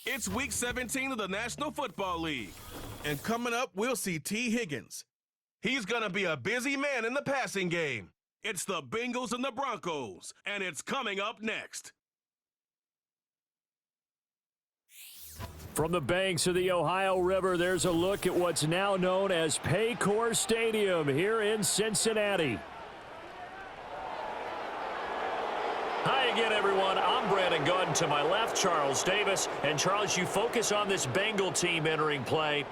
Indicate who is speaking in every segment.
Speaker 1: It's Week 17 of the National Football League. And coming up, we'll see T. Higgins. He's going to be a busy man in the passing game. It's the Bengals and the Broncos, and it's coming up next.
Speaker 2: From the banks of the Ohio River, there's a look at what's now known as Paycor Stadium here in Cincinnati. Hi again, everyone. I'm Brandon Gunn. To my left, Charles Davis. And, Charles, you focus on this Bengal team entering play.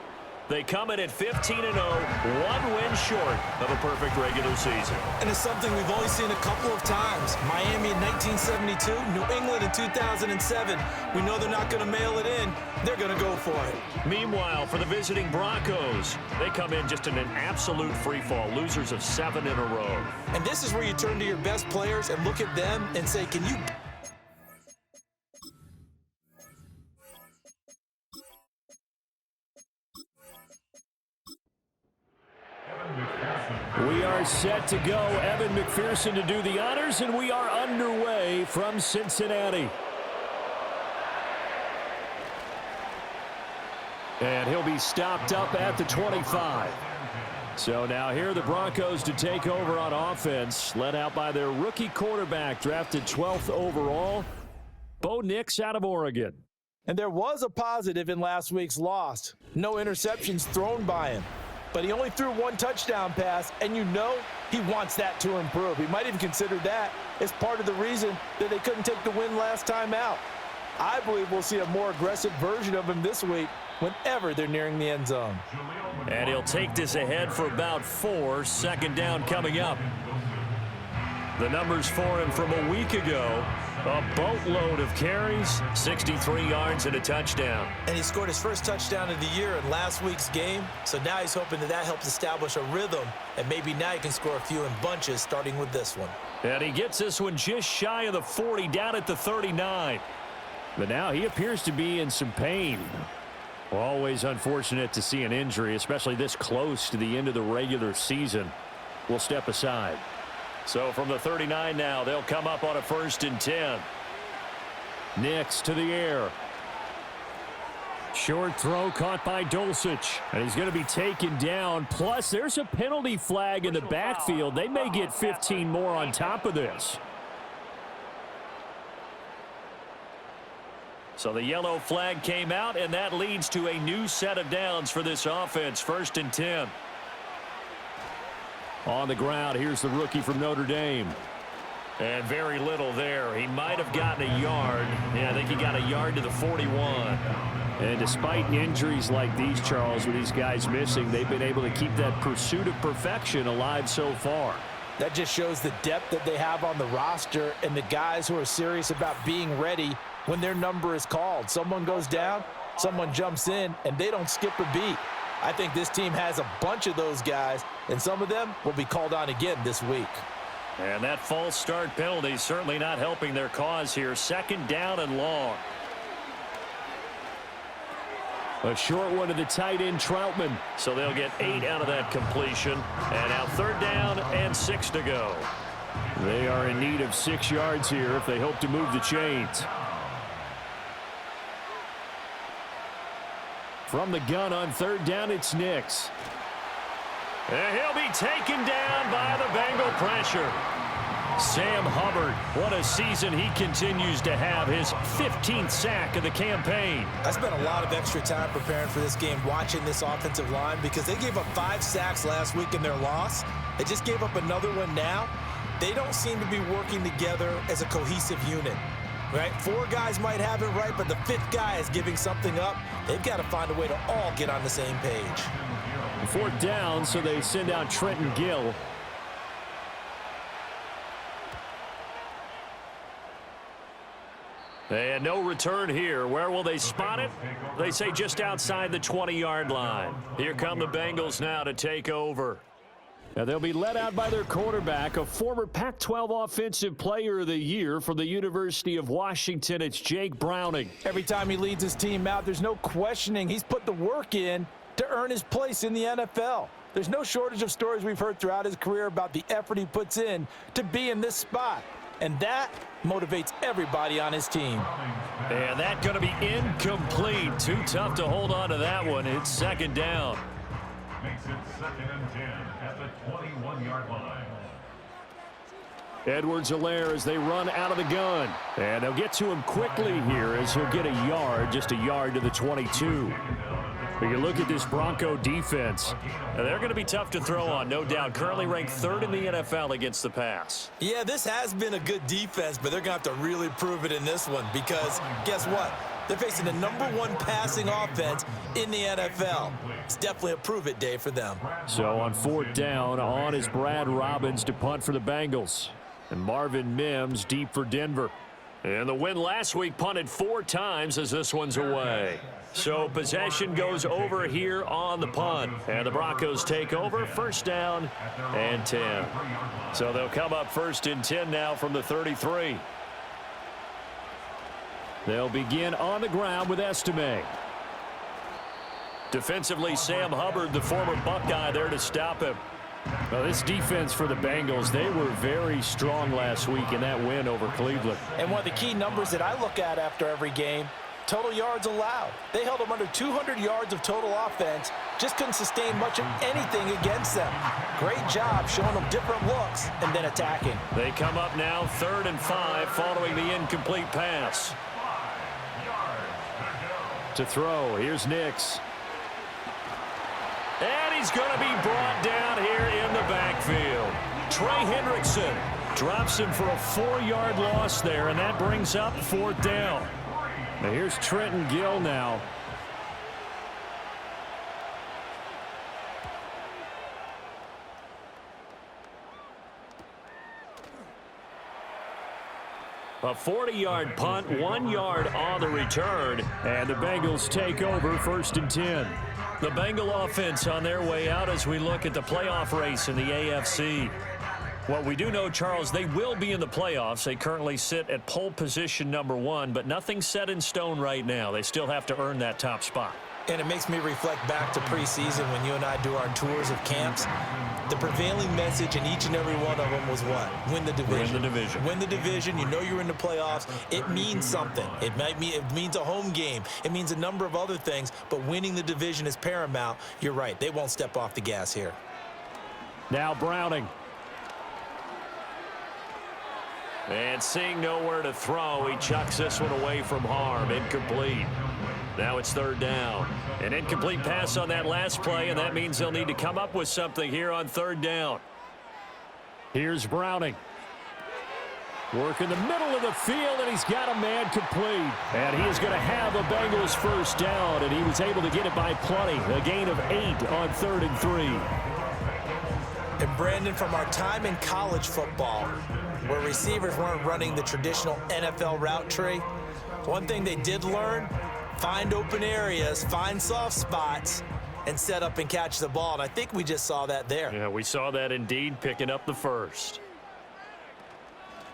Speaker 2: They come in at 15-0, one win short of a perfect regular season.
Speaker 3: And it's something we've only seen a couple of times. Miami in 1972, New England in 2007. We know they're not going to mail it in. They're going to go for it.
Speaker 2: Meanwhile, for the visiting Broncos, they come in just in an absolute free-fall, losers of 7 in a row.
Speaker 3: And this is where you turn to your best players and look at them and say, can you...
Speaker 2: We are set to go. Evan McPherson to do the honors, and we are underway from Cincinnati. And he'll be stopped up at the 25. So now here are the Broncos to take over on offense, led out by their rookie quarterback, drafted 12th overall, Bo Nix out of Oregon.
Speaker 3: And there was a positive in last week's loss. No interceptions thrown by him. But he only threw one touchdown pass, and you know he wants that to improve. He might even consider that as part of the reason that they couldn't take the win last time out. I believe we'll see a more aggressive version of him this week whenever they're nearing the end zone.
Speaker 2: And he'll take this ahead for about 4, second down coming up. The numbers for him from a week ago, a boatload of carries, 63 yards and a touchdown.
Speaker 3: And he scored his first touchdown of the year in last week's game, so now he's hoping that helps establish a rhythm, and maybe now he can score a few in bunches starting with this one.
Speaker 2: And he gets this one just shy of the 40, down at the 39. But now he appears to be in some pain. Always unfortunate to see an injury, especially this close to the end of the regular season. We'll step aside. So from the 39 now, they'll come up on a 1st and 10. Nix to the air. Short throw caught by Dulcich. And he's going to be taken down. Plus, there's a penalty flag in the backfield. They may get 15 more on top of this. So the yellow flag came out, and that leads to a new set of downs for this offense. 1st and 10. On the ground, here's the rookie from Notre Dame. And very little there. He might have gotten a yard. Yeah, I think he got a yard to the 41. And despite injuries like these, Charles, with these guys missing, they've been able to keep that pursuit of perfection alive so far.
Speaker 3: That just shows the depth that they have on the roster and the guys who are serious about being ready when their number is called. Someone goes down, someone jumps in, and they don't skip a beat. I think this team has a bunch of those guys, and some of them will be called on again this week.
Speaker 2: And that false start penalty certainly not helping their cause here. 2nd down and long. A short one to the tight end, Troutman. So they'll get 8 out of that completion. And now 3rd down and 6 to go. They are in need of 6 yards here if they hope to move the chains. From the gun on 3rd down, it's Nix. And he'll be taken down by the Bengal pressure. Sam Hubbard, what a season he continues to have, his 15th sack of the campaign.
Speaker 3: I spent a lot of extra time preparing for this game, watching this offensive line, because they gave up 5 sacks last week in their loss. They just gave up another one now. They don't seem to be working together as a cohesive unit. Right? 4 guys might have it right, but the 5th guy is giving something up. They've got to find a way to all get on the same page.
Speaker 2: 4th down, so they send out Trenton Gill. They had no return here. Where will they spot it? They say just outside the 20-yard line. Here come the Bengals now to take over. Now they'll be led out by their quarterback, a former Pac-12 Offensive Player of the Year from the University of Washington. It's Jake Browning.
Speaker 3: Every time he leads his team out, there's no questioning he's put the work in to earn his place in the NFL. There's no shortage of stories we've heard throughout his career about the effort he puts in to be in this spot. and that motivates everybody on his team.
Speaker 2: And that's going to be incomplete. Too tough to hold on to that one. It's second down.
Speaker 4: Makes it 2nd and 10 at the 21-yard line.
Speaker 2: Edwards-Helaire as they run out of the gun. And they'll get to him quickly here as he'll get a yard, just a yard to the 22. But you look at this Bronco defense. They're going to be tough to throw on, no doubt. Currently ranked 3rd in the NFL against the pass.
Speaker 3: Yeah, this has been a good defense, but they're going to have to really prove it in this one because guess what? They're facing the #1 passing offense in the NFL. It's definitely a prove-it day for them.
Speaker 2: So on 4th down, on is Brad Robbins to punt for the Bengals. And Marvin Mims deep for Denver. And the win last week punted 4 times as this one's away. So possession goes over here on the punt. And the Broncos take over, 1st down and 10. So they'll come up 1st and 10 now from the 33. They'll begin on the ground with Estime. Defensively, Sam Hubbard, the former Buckeye, there to stop him. Well, this defense for the Bengals, they were very strong last week in that win over Cleveland.
Speaker 3: And one of the key numbers that I look at after every game, total yards allowed. They held them under 200 yards of total offense, just couldn't sustain much of anything against them. Great job showing them different looks and then attacking.
Speaker 2: They come up now 3rd and 5 following the incomplete pass. To throw, here's Nix. And he's going to be brought down here in the backfield. Trey Hendrickson drops him for a 4-yard loss there, and that brings up 4th down. Now here's Trenton Gill now. A 40-yard punt, 1 yard on the return, and the Bengals take over 1st and 10. The Bengal offense on their way out as we look at the playoff race in the AFC. What we do know, Charles, they will be in the playoffs. They currently sit at pole position #1, but nothing's set in stone right now. They still have to earn that top spot.
Speaker 3: And it makes me reflect back to preseason when you and I do our tours of camps. The prevailing message in each and every one of them was what? Win the division.
Speaker 2: Win the division.
Speaker 3: Win the division. You know you're in the playoffs. It means something. It means a home game. It means a number of other things, but winning the division is paramount. You're right. They won't step off the gas here.
Speaker 2: Now Browning. And seeing nowhere to throw, he chucks this one away from harm. Incomplete. Now it's 3rd down. An incomplete pass on that last play, and that means they'll need to come up with something here on 3rd down. Here's Browning. Work in the middle of the field, and he's got a man complete. And he is going to have a Bengals 1st down, and he was able to get it by plenty. A gain of 8 on 3rd and 3.
Speaker 3: And Brandon, from our time in college football, where receivers weren't running the traditional NFL route tree, one thing they did learn, find open areas, find soft spots, and set up and catch the ball. And I think we just saw that there.
Speaker 2: Yeah, we saw that indeed, picking up the 1st.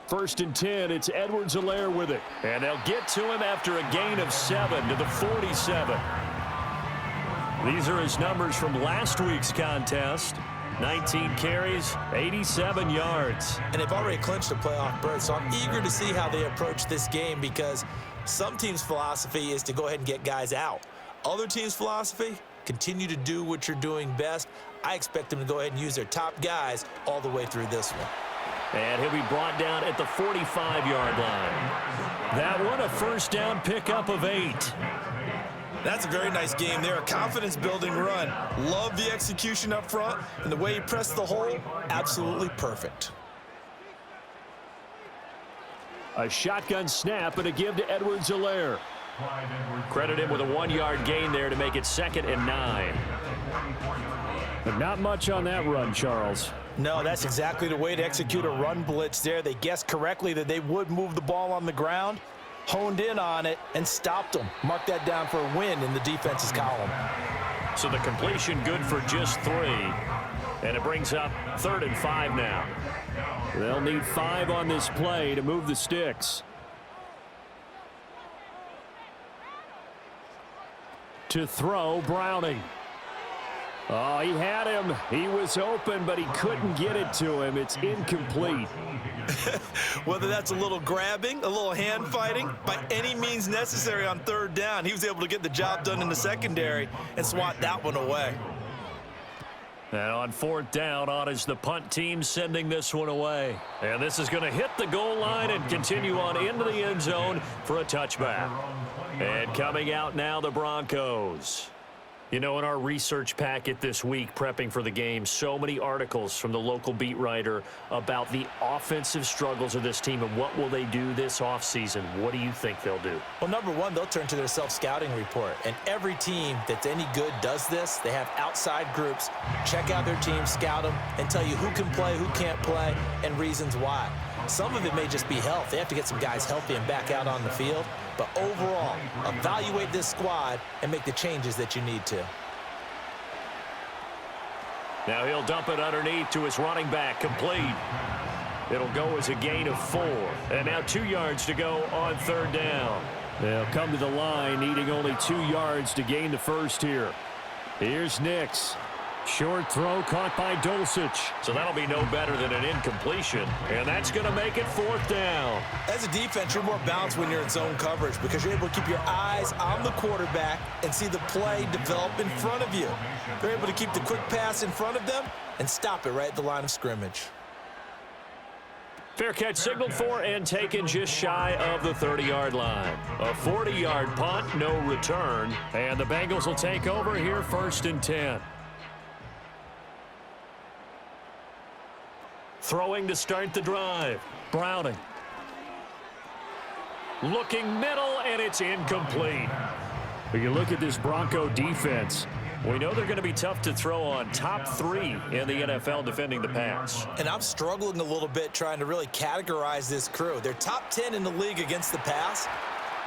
Speaker 2: 1st and 10, it's Edwards-Helaire with it. And they'll get to him after a gain of 7 to the 47. These are his numbers from last week's contest. 19 carries, 87 yards.
Speaker 3: And they've already clinched a playoff berth, so I'm eager to see how they approach this game because some teams' philosophy is to go ahead and get guys out. Other teams' philosophy, continue to do what you're doing best. I expect them to go ahead and use their top guys all the way through this one.
Speaker 2: And he'll be brought down at the 45-yard line. That one, a 1st down pickup of 8.
Speaker 3: That's a very nice game there, a confidence-building run. Love the execution up front, and the way he pressed the hole, absolutely perfect.
Speaker 2: A shotgun snap and a give to Edwards-Helaire. Credit him with a 1-yard gain there to make it 2nd and 9. But not much on that run, Charles.
Speaker 3: No, that's exactly the way to execute a run blitz there. They guessed correctly that they would move the ball on the ground, honed in on it, and stopped them. Mark that down for a win in the defense's column.
Speaker 2: So the completion good for just 3. And it brings up 3rd and 5 now. They'll need 5 on this play to move the sticks. To throw, Browning. Oh, he had him. He was open, but he couldn't get it to him. It's incomplete.
Speaker 3: Whether that's a little grabbing, a little hand fighting, by any means necessary on third down, he was able to get the job done in the secondary and swat that one away.
Speaker 2: And on fourth down, on is the punt team sending this one away. And this is going to hit the goal line and continue on into the end zone for a touchback. And coming out now, the Broncos. You know, in our research packet this week, prepping for the game, so many articles from the local beat writer about the offensive struggles of this team and what will they do this offseason. What do you think they'll do?
Speaker 3: Well, number one, they'll turn to their self-scouting report. And every team that's any good does this. They have outside groups, check out their team, scout them, and tell you who can play, who can't play, and reasons why. Some of it may just be health. They have to get some guys healthy and back out on the field. But overall, evaluate this squad and make the changes that you need to.
Speaker 2: Now he'll dump it underneath to his running back, complete. It'll go as a gain of 4. And now 2 yards to go on third down. They'll come to the line, needing only 2 yards to gain the first here. Here's Nix. Short throw caught by Dulcich. So that'll be no better than an incompletion. And that's going to make it fourth down.
Speaker 3: As a defense, you're more balanced when you're in zone coverage because you're able to keep your eyes on the quarterback and see the play develop in front of you. They're able to keep the quick pass in front of them and stop it right at the line of scrimmage.
Speaker 2: Fair catch signaled for and taken just shy of the 30-yard line. A 40-yard punt, no return. And the Bengals will take over here first and 10. Throwing to start the drive. Browning. Looking middle, and it's incomplete. When you look at this Bronco defense, we know they're going to be tough to throw on. Top 3 in the NFL defending the pass.
Speaker 3: And I'm struggling a little bit trying to really categorize this crew. They're top 10 in the league against the pass,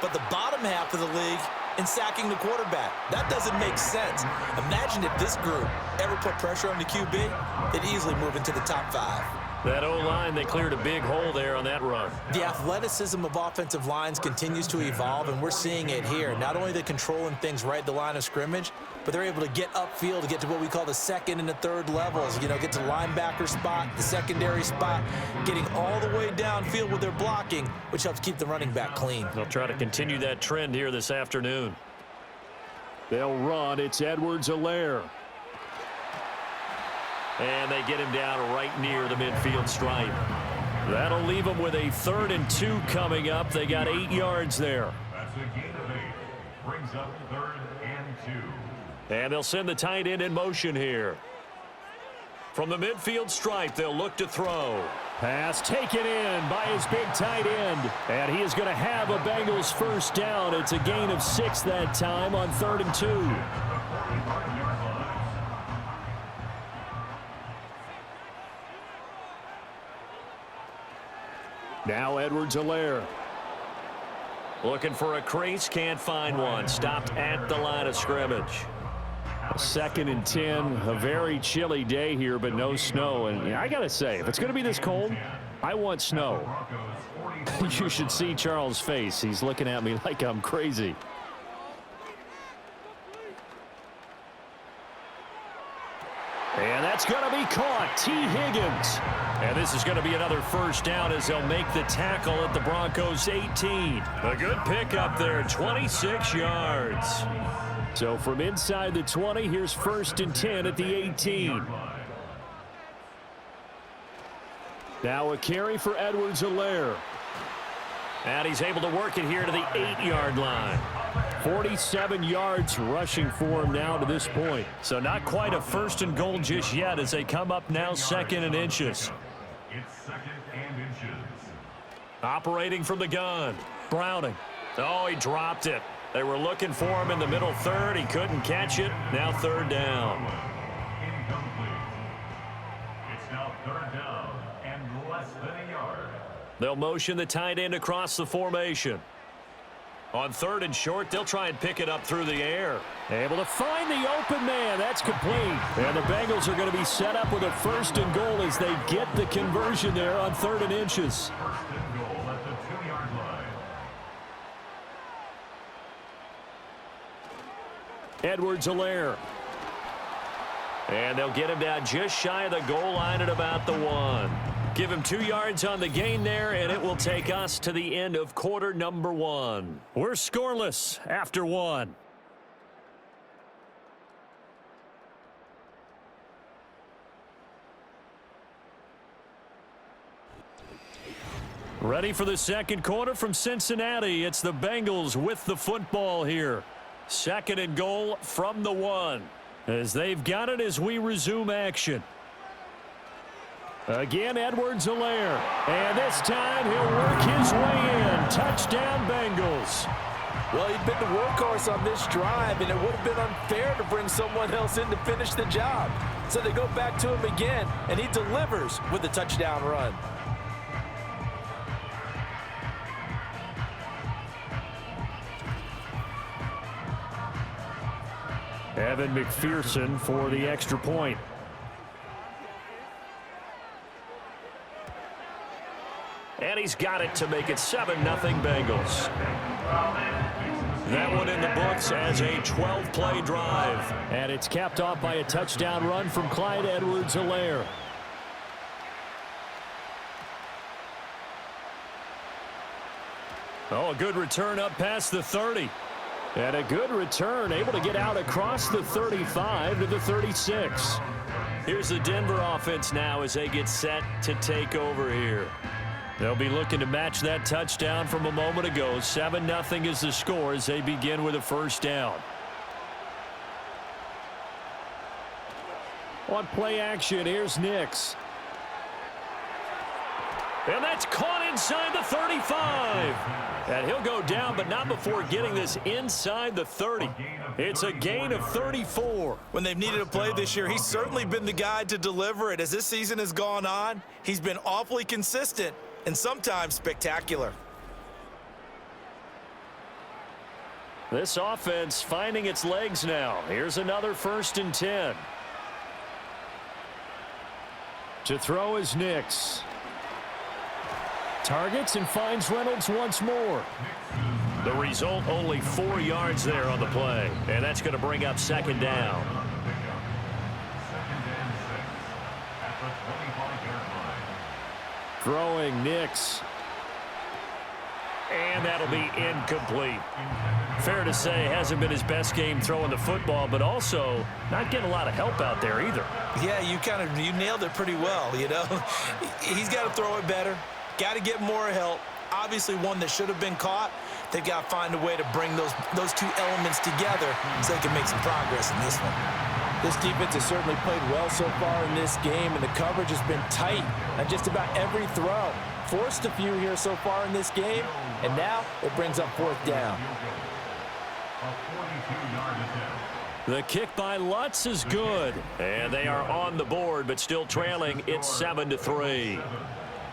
Speaker 3: but the bottom half of the league in sacking the quarterback. That doesn't make sense. Imagine if this group ever put pressure on the QB, they'd easily move into the top 5.
Speaker 2: That O-line, they cleared a big hole there on that run.
Speaker 3: The athleticism of offensive lines continues to evolve, and we're seeing it here. Not only are they controlling things right at the line of scrimmage, but they're able to get upfield to get to what we call the second and the third levels. You know, get to the linebacker spot, the secondary spot, getting all the way downfield with their blocking, which helps keep the running back clean.
Speaker 2: They'll try to continue that trend here this afternoon. They'll run. It's Edwards-Helaire. And they get him down right near the midfield stripe. That'll leave them with a 3rd and 2 coming up. They got 8 yards there.
Speaker 4: That's a gain of 8. Brings up 3rd and 2.
Speaker 2: And they'll send the tight end in motion here. From the midfield stripe, they'll look to throw. Pass taken in by his big tight end. And he is going to have a Bengals first down. It's a gain of 6 that time on 3rd and 2. Now Edwards-Helaire. Looking for a crease, can't find one. Stopped at the line of scrimmage. 2nd and 10, a very chilly day here, but no snow. And I got to say, if it's going to be this cold, I want snow. You should see Charles' face. He's looking at me like I'm crazy. And that's going to be caught. T. Higgins. And this is going to be another first down as they'll make the tackle at the Broncos' 18. A good pickup there, 26 yards. So from inside the 20, here's 1st and 10 at the 18. Now a carry for Edwards-Helaire. And he's able to work it here to the 8-yard line. 47 yards rushing for him now to this point. So not quite a 1st and goal just yet as they come up now 2nd and inches.
Speaker 4: It's 2nd and inches.
Speaker 2: Operating from the gun. Browning. Oh, he dropped it. They were looking for him in the middle 3rd. He couldn't catch it. Now 3rd down.
Speaker 4: Incomplete. It's now 3rd down and less than a yard.
Speaker 2: They'll motion the tight end across the formation. On 3rd and short, they'll try and pick it up through the air. Able to find the open man. That's complete. And the Bengals are going to be set up with a 1st and goal as they get the conversion there on 3rd and inches.
Speaker 4: 1st and goal at the 2-yard line.
Speaker 2: And they'll get him down just shy of the goal line at about the 1. Give him 2 yards on the gain there, and it will take us to the end of quarter number 1. We're scoreless after 1. Ready for the second quarter from Cincinnati. It's the Bengals with the football here. 2nd and goal from the 1. As they've got it as we resume action. Again, Edwards-Helaire. And this time he'll work his way in. Touchdown, Bengals.
Speaker 3: Well, he'd been the workhorse on this drive, and it would have been unfair to bring someone else in to finish the job. So they go back to him again, and he delivers with a touchdown run.
Speaker 2: Evan McPherson for the extra point. And he's got it to make it 7-0 Bengals. That one in the books as a 12-play drive. And it's capped off by a touchdown run from Clyde Edwards-Helaire. Oh, a good return up past the 30. And a good return, able to get out across the 35 to the 36. Here's the Denver offense now as they get set to take over here. They'll be looking to match that touchdown from a moment ago. 7-0 is the score as they begin with a first down. On play action, here's Nix. And that's caught inside the 35. And he'll go down, but not before getting this inside the 30. It's a gain of 34.
Speaker 3: When they've needed a play this year, he's certainly been the guy to deliver it. As this season has gone on, he's been awfully consistent and sometimes spectacular.
Speaker 2: This offense finding its legs now. Here's another 1st and 10. To throw is Nix. Targets and finds Reynolds once more. The result, only 4 yards there on the play. And that's going to bring up 2nd down. Throwing Nix. And that'll be incomplete. Fair to say, hasn't been his best game throwing the football, but also not getting a lot of help out there either.
Speaker 3: Yeah, you nailed it pretty well, you know. He's got to throw it better. Got to get more help. Obviously one that should have been caught. They've got to find a way to bring those two elements together so they can make some progress in this one. This defense has certainly played well so far in this game, and the coverage has been tight on just about every throw. Forced a few here so far in this game, and now it brings up 4th down.
Speaker 2: The kick by Lutz is good. And they are on the board, but still trailing. It's 7-3.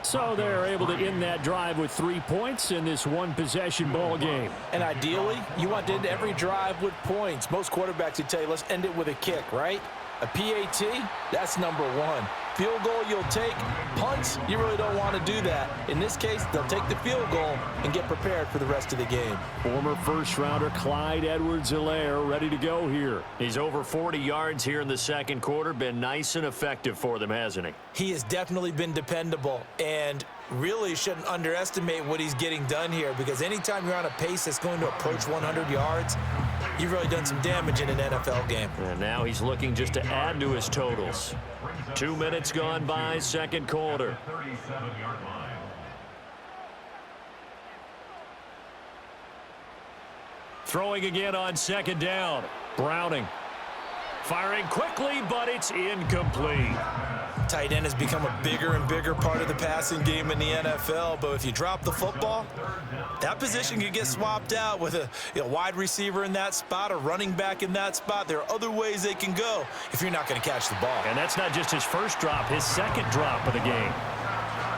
Speaker 2: So they're able to end that drive with 3 points in this one-possession ball game.
Speaker 3: And ideally, you want to end every drive with points. Most quarterbacks would tell you, let's end it with a kick, right? A PAT, that's number 1. Field goal you'll take. Punts, you really don't want to do that. In this case, they'll take the field goal and get prepared for the rest of the game.
Speaker 2: Former first-rounder Clyde Edwards-Helaire ready to go here. He's over 40 yards here in the second quarter. Been nice and effective for them, hasn't he?
Speaker 3: He has definitely been dependable, and really shouldn't underestimate what he's getting done here, because anytime you're on a pace that's going to approach 100 yards, you've really done some damage in an NFL game.
Speaker 2: And now he's looking just to add to his totals. 2 minutes gone by, second quarter. Throwing again on 2nd down. Browning. Firing quickly, but it's incomplete.
Speaker 3: Tight end has become a bigger and bigger part of the passing game in the NFL, but if you drop the football, that position could get swapped out with a wide receiver in that spot, a running back in that spot. There are other ways they can go if you're not going to catch the ball.
Speaker 2: And that's not just his first drop, his second drop of the game.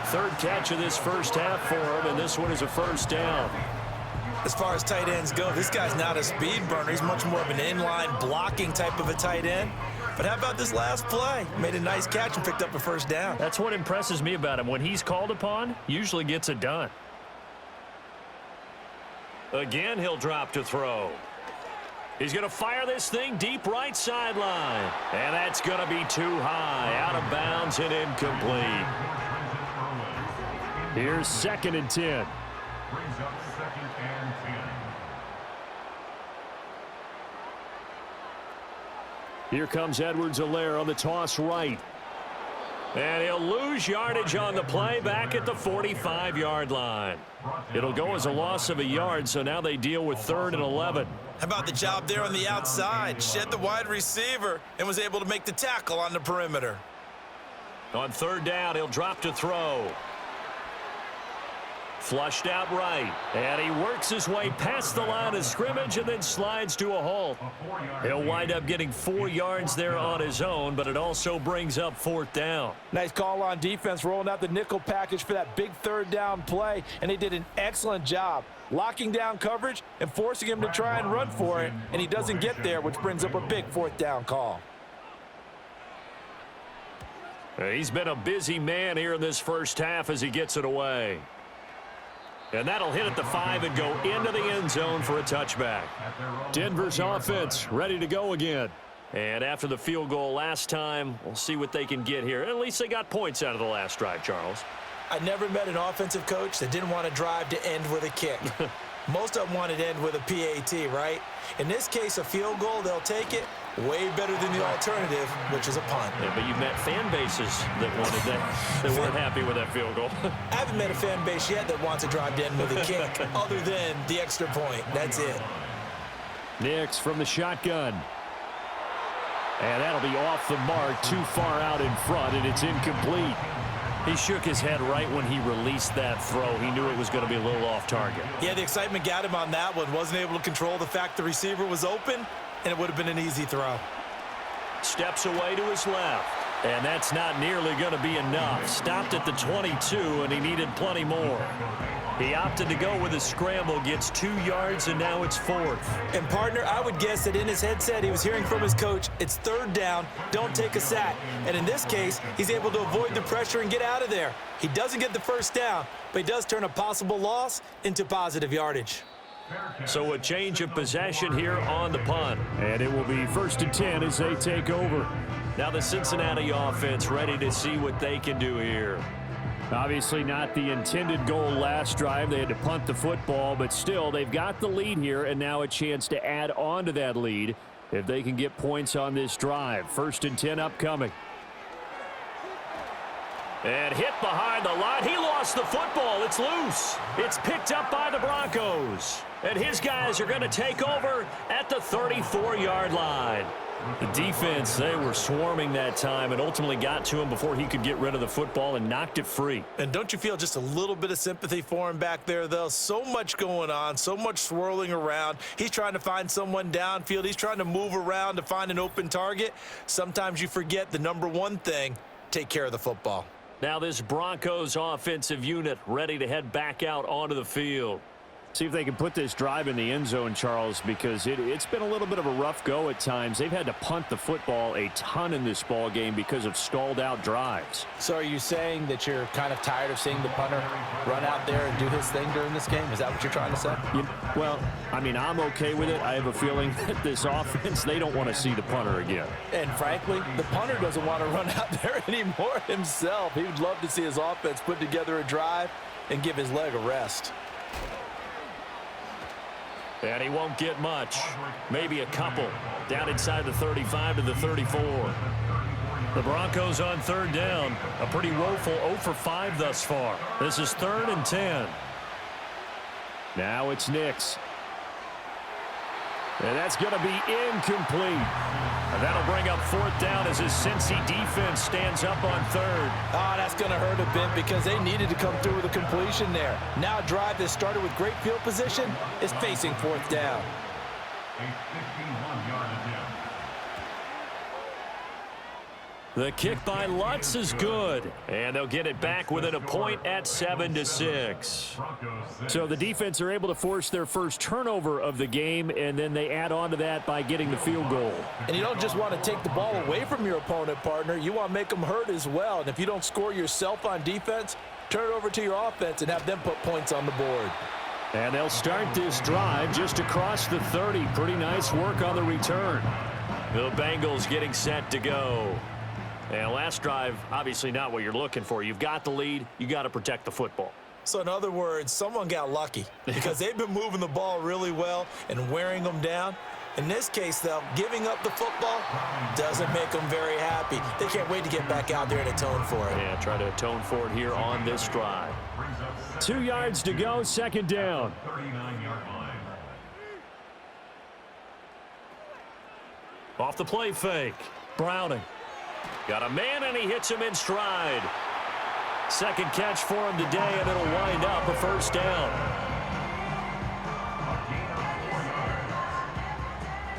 Speaker 2: 3rd catch of this first half for him, and this one is a 1st down.
Speaker 3: As far as tight ends go, this guy's not a speed burner. He's much more of an inline blocking type of a tight end. But how about this last play? Made a nice catch and picked up a 1st down.
Speaker 2: That's what impresses me about him. When he's called upon, usually gets it done. Again, he'll drop to throw. He's going to fire this thing deep right sideline. And that's going to be too high, out of bounds and incomplete. Here's 2nd and 10.
Speaker 4: Brings up 2nd and 10.
Speaker 2: Here comes Edwards-Helaire on the toss right. And he'll lose yardage on the play back at the 45-yard line. It'll go as a loss of a yard, so now they deal with 3rd and 11.
Speaker 3: How about the job there on the outside? Shed the wide receiver and was able to make the tackle on the perimeter.
Speaker 2: On 3rd down, he'll drop to throw. Flushed out right, and he works his way past the line of scrimmage and then slides to a halt. He'll wind up getting 4 yards there on his own, but it also brings up 4th down.
Speaker 3: Nice call on defense, rolling out the nickel package for that big 3rd down play, and they did an excellent job locking down coverage and forcing him to try and run for it, and he doesn't get there, which brings up a big 4th down call.
Speaker 2: He's been a busy man here in this first half as he gets it away. And that'll hit at the 5 and go into the end zone for a touchback. Denver's offense ready to go again. And after the field goal last time, we'll see what they can get here. At least they got points out of the last drive, Charles.
Speaker 3: I never met an offensive coach that didn't want to drive to end with a kick. Most of them wanted to end with a PAT, right? In this case, a field goal, they'll take it. Way better than the alternative, which is a punt.
Speaker 2: Yeah, but you've met fan bases that wanted that, that weren't happy with that field goal.
Speaker 3: I haven't met a fan base yet that wants to drive to end with a kick, other than the extra point. That's it.
Speaker 2: Nix from the shotgun. And that'll be off the mark, too far out in front, and it's incomplete. He shook his head right when he released that throw. He knew it was going to be a little off target.
Speaker 3: Yeah, the excitement got him on that one. Wasn't able to control the fact the receiver was open, and it would have been an easy throw.
Speaker 2: Steps away to his left. And that's not nearly going to be enough. Stopped at the 22, and he needed plenty more. He opted to go with a scramble, gets 2 yards, and now it's 4th.
Speaker 3: And, partner, I would guess that in his headset he was hearing from his coach, it's 3rd down, don't take a sack. And in this case, he's able to avoid the pressure and get out of there. He doesn't get the 1st down, but he does turn a possible loss into positive yardage.
Speaker 2: So a change of possession here on the punt. And it will be 1st and 10 as they take over. Now the Cincinnati offense ready to see what they can do here. Obviously not the intended goal last drive. They had to punt the football, but still they've got the lead here, and now a chance to add on to that lead if they can get points on this drive. 1st and 10 upcoming. And hit behind the line. He lost the football. It's loose. It's picked up by the Broncos. And his guys are going to take over at the 34-yard line. The defense, they were swarming that time and ultimately got to him before he could get rid of the football and knocked it free.
Speaker 3: And don't you feel just a little bit of sympathy for him back there, though? So much going on, so much swirling around. He's trying to find someone downfield. He's trying to move around to find an open target. Sometimes you forget the number one thing, take care of the football.
Speaker 2: Now this Broncos offensive unit ready to head back out onto the field. See if they can put this drive in the end zone, Charles, because it's been a little bit of a rough go at times. They've had to punt the football a ton in this ball game because of stalled out drives.
Speaker 3: So are you saying that you're kind of tired of seeing the punter run out there and do his thing during this game? Is that what you're trying to say?
Speaker 2: Well, I mean, I'm okay with it. I have a feeling that this offense, they don't want to see the punter again.
Speaker 3: And frankly, the punter doesn't want to run out there anymore himself. He would love to see his offense put together a drive and give his leg a rest.
Speaker 2: And he won't get much. Maybe a couple. Down inside the 35 to the 34. The Broncos on 3rd down. A pretty woeful 0 for 5 thus far. This is 3rd and 10. Now it's Nix. And that's going to be incomplete. And that'll bring up 4th down as his Cincy defense stands up on 3rd.
Speaker 3: Oh, that's going to hurt a bit because they needed to come through with a completion there. Now a drive that started with great field position is facing 4th down.
Speaker 4: A 51-yard attempt.
Speaker 2: The kick by Lutz is good. And they'll get it back within a point at 7-6. So the defense are able to force their first turnover of the game, and then they add on to that by getting the field goal.
Speaker 3: And you don't just want to take the ball away from your opponent, partner. You want to make them hurt as well. And if you don't score yourself on defense, turn it over to your offense and have them put points on the board.
Speaker 2: And they'll start this drive just across the 30. Pretty nice work on the return. The Bengals getting set to go. And last drive, obviously not what you're looking for. You've got the lead. You got to protect the football.
Speaker 3: So in other words, someone got lucky because they've been moving the ball really well and wearing them down. In this case, though, giving up the football doesn't make them very happy. They can't wait to get back out there and atone for it.
Speaker 2: Yeah, try to atone for it here on this drive. 2 yards to go, second down.
Speaker 4: 39-yard line.
Speaker 2: Off the play fake. Browning. Got a man, and he hits him in stride. Second catch for him today, and it'll wind up a first down.
Speaker 4: A gain of 4 yards.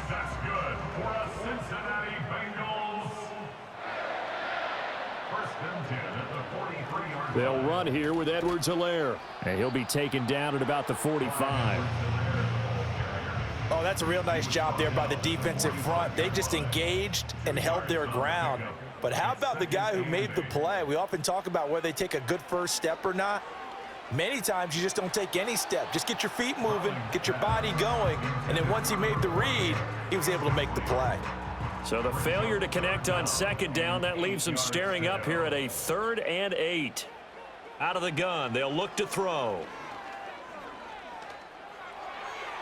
Speaker 4: That's good for a Cincinnati Bengals. First and 10 at the 43-yard line.
Speaker 2: They'll run here with Edwards-Helaire, and he'll be taken down at about the 45.
Speaker 3: Oh, that's a real nice job there by the defensive front. They just engaged and held their ground. But how about the guy who made the play? We often talk about whether they take a good first step or not. Many times you just don't take any step. Just get your feet moving, get your body going, and then once he made the read, he was able to make the play.
Speaker 2: So the failure to connect on second down, that leaves them staring up here at a 3rd and 8. Out of the gun, they'll look to throw.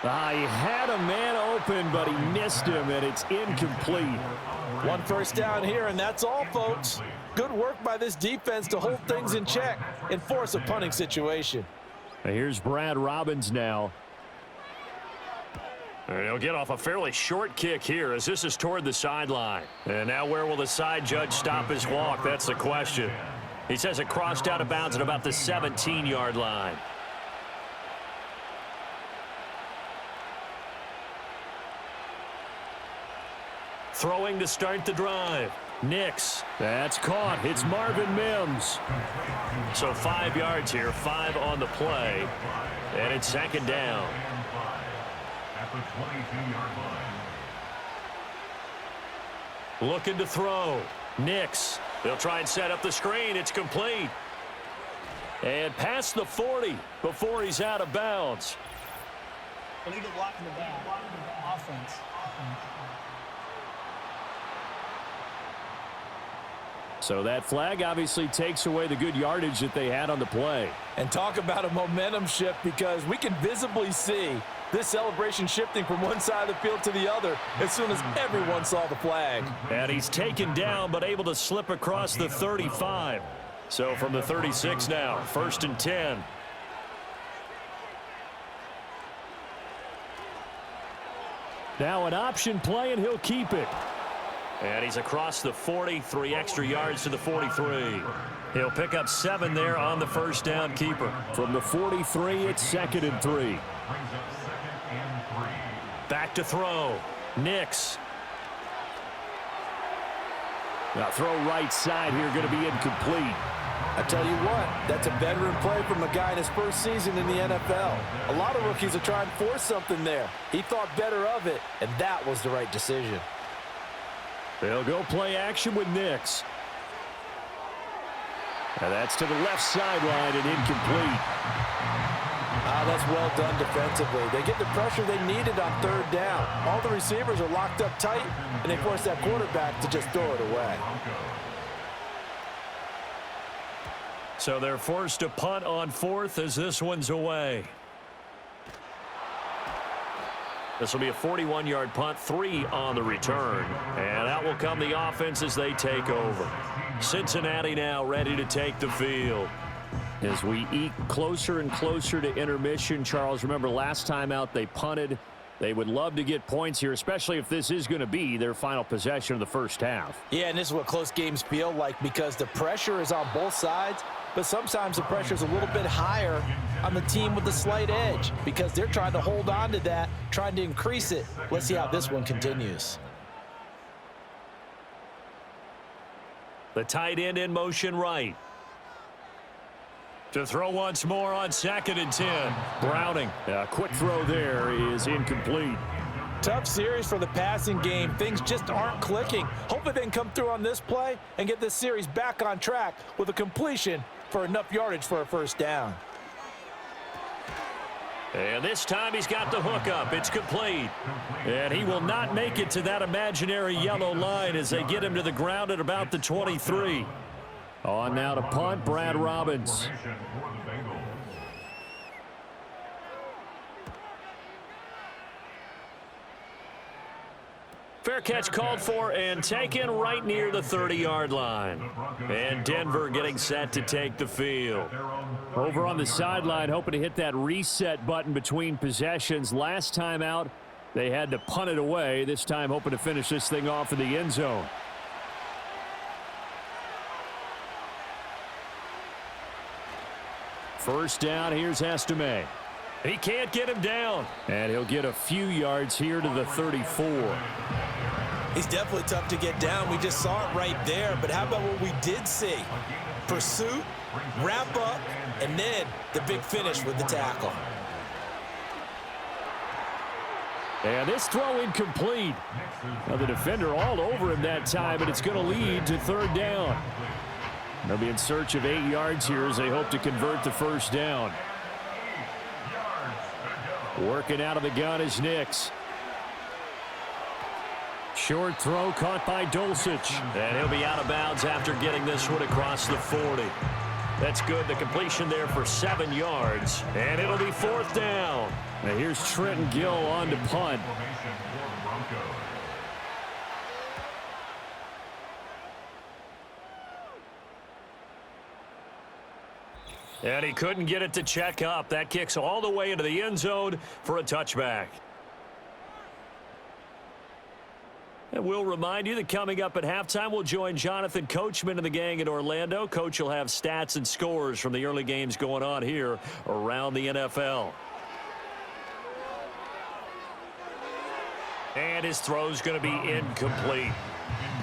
Speaker 2: He had a man open, but he missed him, and it's incomplete.
Speaker 3: One first down here, and that's all, folks. Good work by this defense to hold things in check and force a punting situation.
Speaker 2: Here's Brad Robbins now. And he'll get off a fairly short kick here as this is toward the sideline. And now where will the side judge stop his walk? That's the question. He says it crossed out of bounds at about the 17-yard line. Throwing to start the drive. Nix. That's caught. It's Marvin Mims. So 5 yards here, 5 on the play. And it's second down.
Speaker 4: At the 22-yard line.
Speaker 2: Looking to throw. Nix. They'll try and set up the screen. It's complete. And past the 40 before he's out of bounds.
Speaker 5: Illegal block in the back. Offense.
Speaker 2: So that flag obviously takes away the good yardage that they had on the play.
Speaker 3: And talk about a momentum shift, because we can visibly see this celebration shifting from one side of the field to the other as soon as everyone saw the flag.
Speaker 2: And he's taken down but able to slip across the 35. So from the 36 now, 1st and 10. Now an option play, and he'll keep it. And he's across the 40, 3 extra yards to the 43. He'll pick up 7 there on the first down keeper. From the 43, it's 2nd and 3.
Speaker 4: Brings up 2nd and 3.
Speaker 2: Back to throw. Nix. Now throw right side here, going to be incomplete.
Speaker 3: I tell you what, that's a veteran play from a guy in his first season in the NFL. A lot of rookies are trying to force something there. He thought better of it, and that was the right decision.
Speaker 2: They'll go play action with Nix. And that's to the left sideline and incomplete.
Speaker 3: That's well done defensively. They get the pressure they needed on 3rd down. All the receivers are locked up tight, and they force that quarterback to just throw it away.
Speaker 2: So they're forced to punt on 4th as this one's away. This will be a 41-yard punt, 3 on the return. And out will come the offense as they take over. Cincinnati now ready to take the field. As we eke closer and closer to intermission, Charles, remember last time out they punted. They would love to get points here, especially if this is going to be their final possession of the first half.
Speaker 3: Yeah, and this is what close games feel like, because the pressure is on both sides, but sometimes the pressure is a little bit higher on the team with the slight edge because they're trying to hold on to that, trying to increase it. Let's see how this one continues.
Speaker 2: The tight end in motion right. To throw once more on 2nd and 10. Browning. A quick throw there is incomplete.
Speaker 3: Tough series for the passing game. Things just aren't clicking. Hopefully they can come through on this play and get this series back on track with a completion for enough yardage for a first down.
Speaker 2: And this time he's got the hook up. It's complete. And he will not make it to that imaginary yellow line as they get him to the ground at about the 23. On now to punt, Brad Robbins. Fair catch called for and taken right near the 30-yard line. And Denver getting set to take the field.
Speaker 6: Over on the sideline, hoping to hit that reset button between possessions. Last time out, they had to punt it away. This time hoping to finish this thing off in the end zone. First down, here's Estime.
Speaker 2: He can't get him down.
Speaker 6: And he'll get a few yards here to the 34.
Speaker 3: He's definitely tough to get down. We just saw it right there. But how about what we did see? Pursuit, wrap up, and then the big finish with the tackle.
Speaker 6: And this throw incomplete. Now the defender all over him that time, but it's going to lead to third down. They'll be in search of 8 yards here as they hope to convert the first down. Working out of the gun is Nix. Short throw caught by Dulcich.
Speaker 2: And he'll be out of bounds after getting this one across the 40. That's good. The completion there for 7 yards. And it'll be fourth down.
Speaker 6: Now here's Trenton Gill on to punt.
Speaker 2: And he couldn't get it to check up. That kicks all the way into the end zone for a touchback. And we'll remind you that coming up at halftime, we'll join Jonathan Coachman and the gang in Orlando. Coach will have stats and scores from the early games going on here around the NFL. And his throw's going to be incomplete.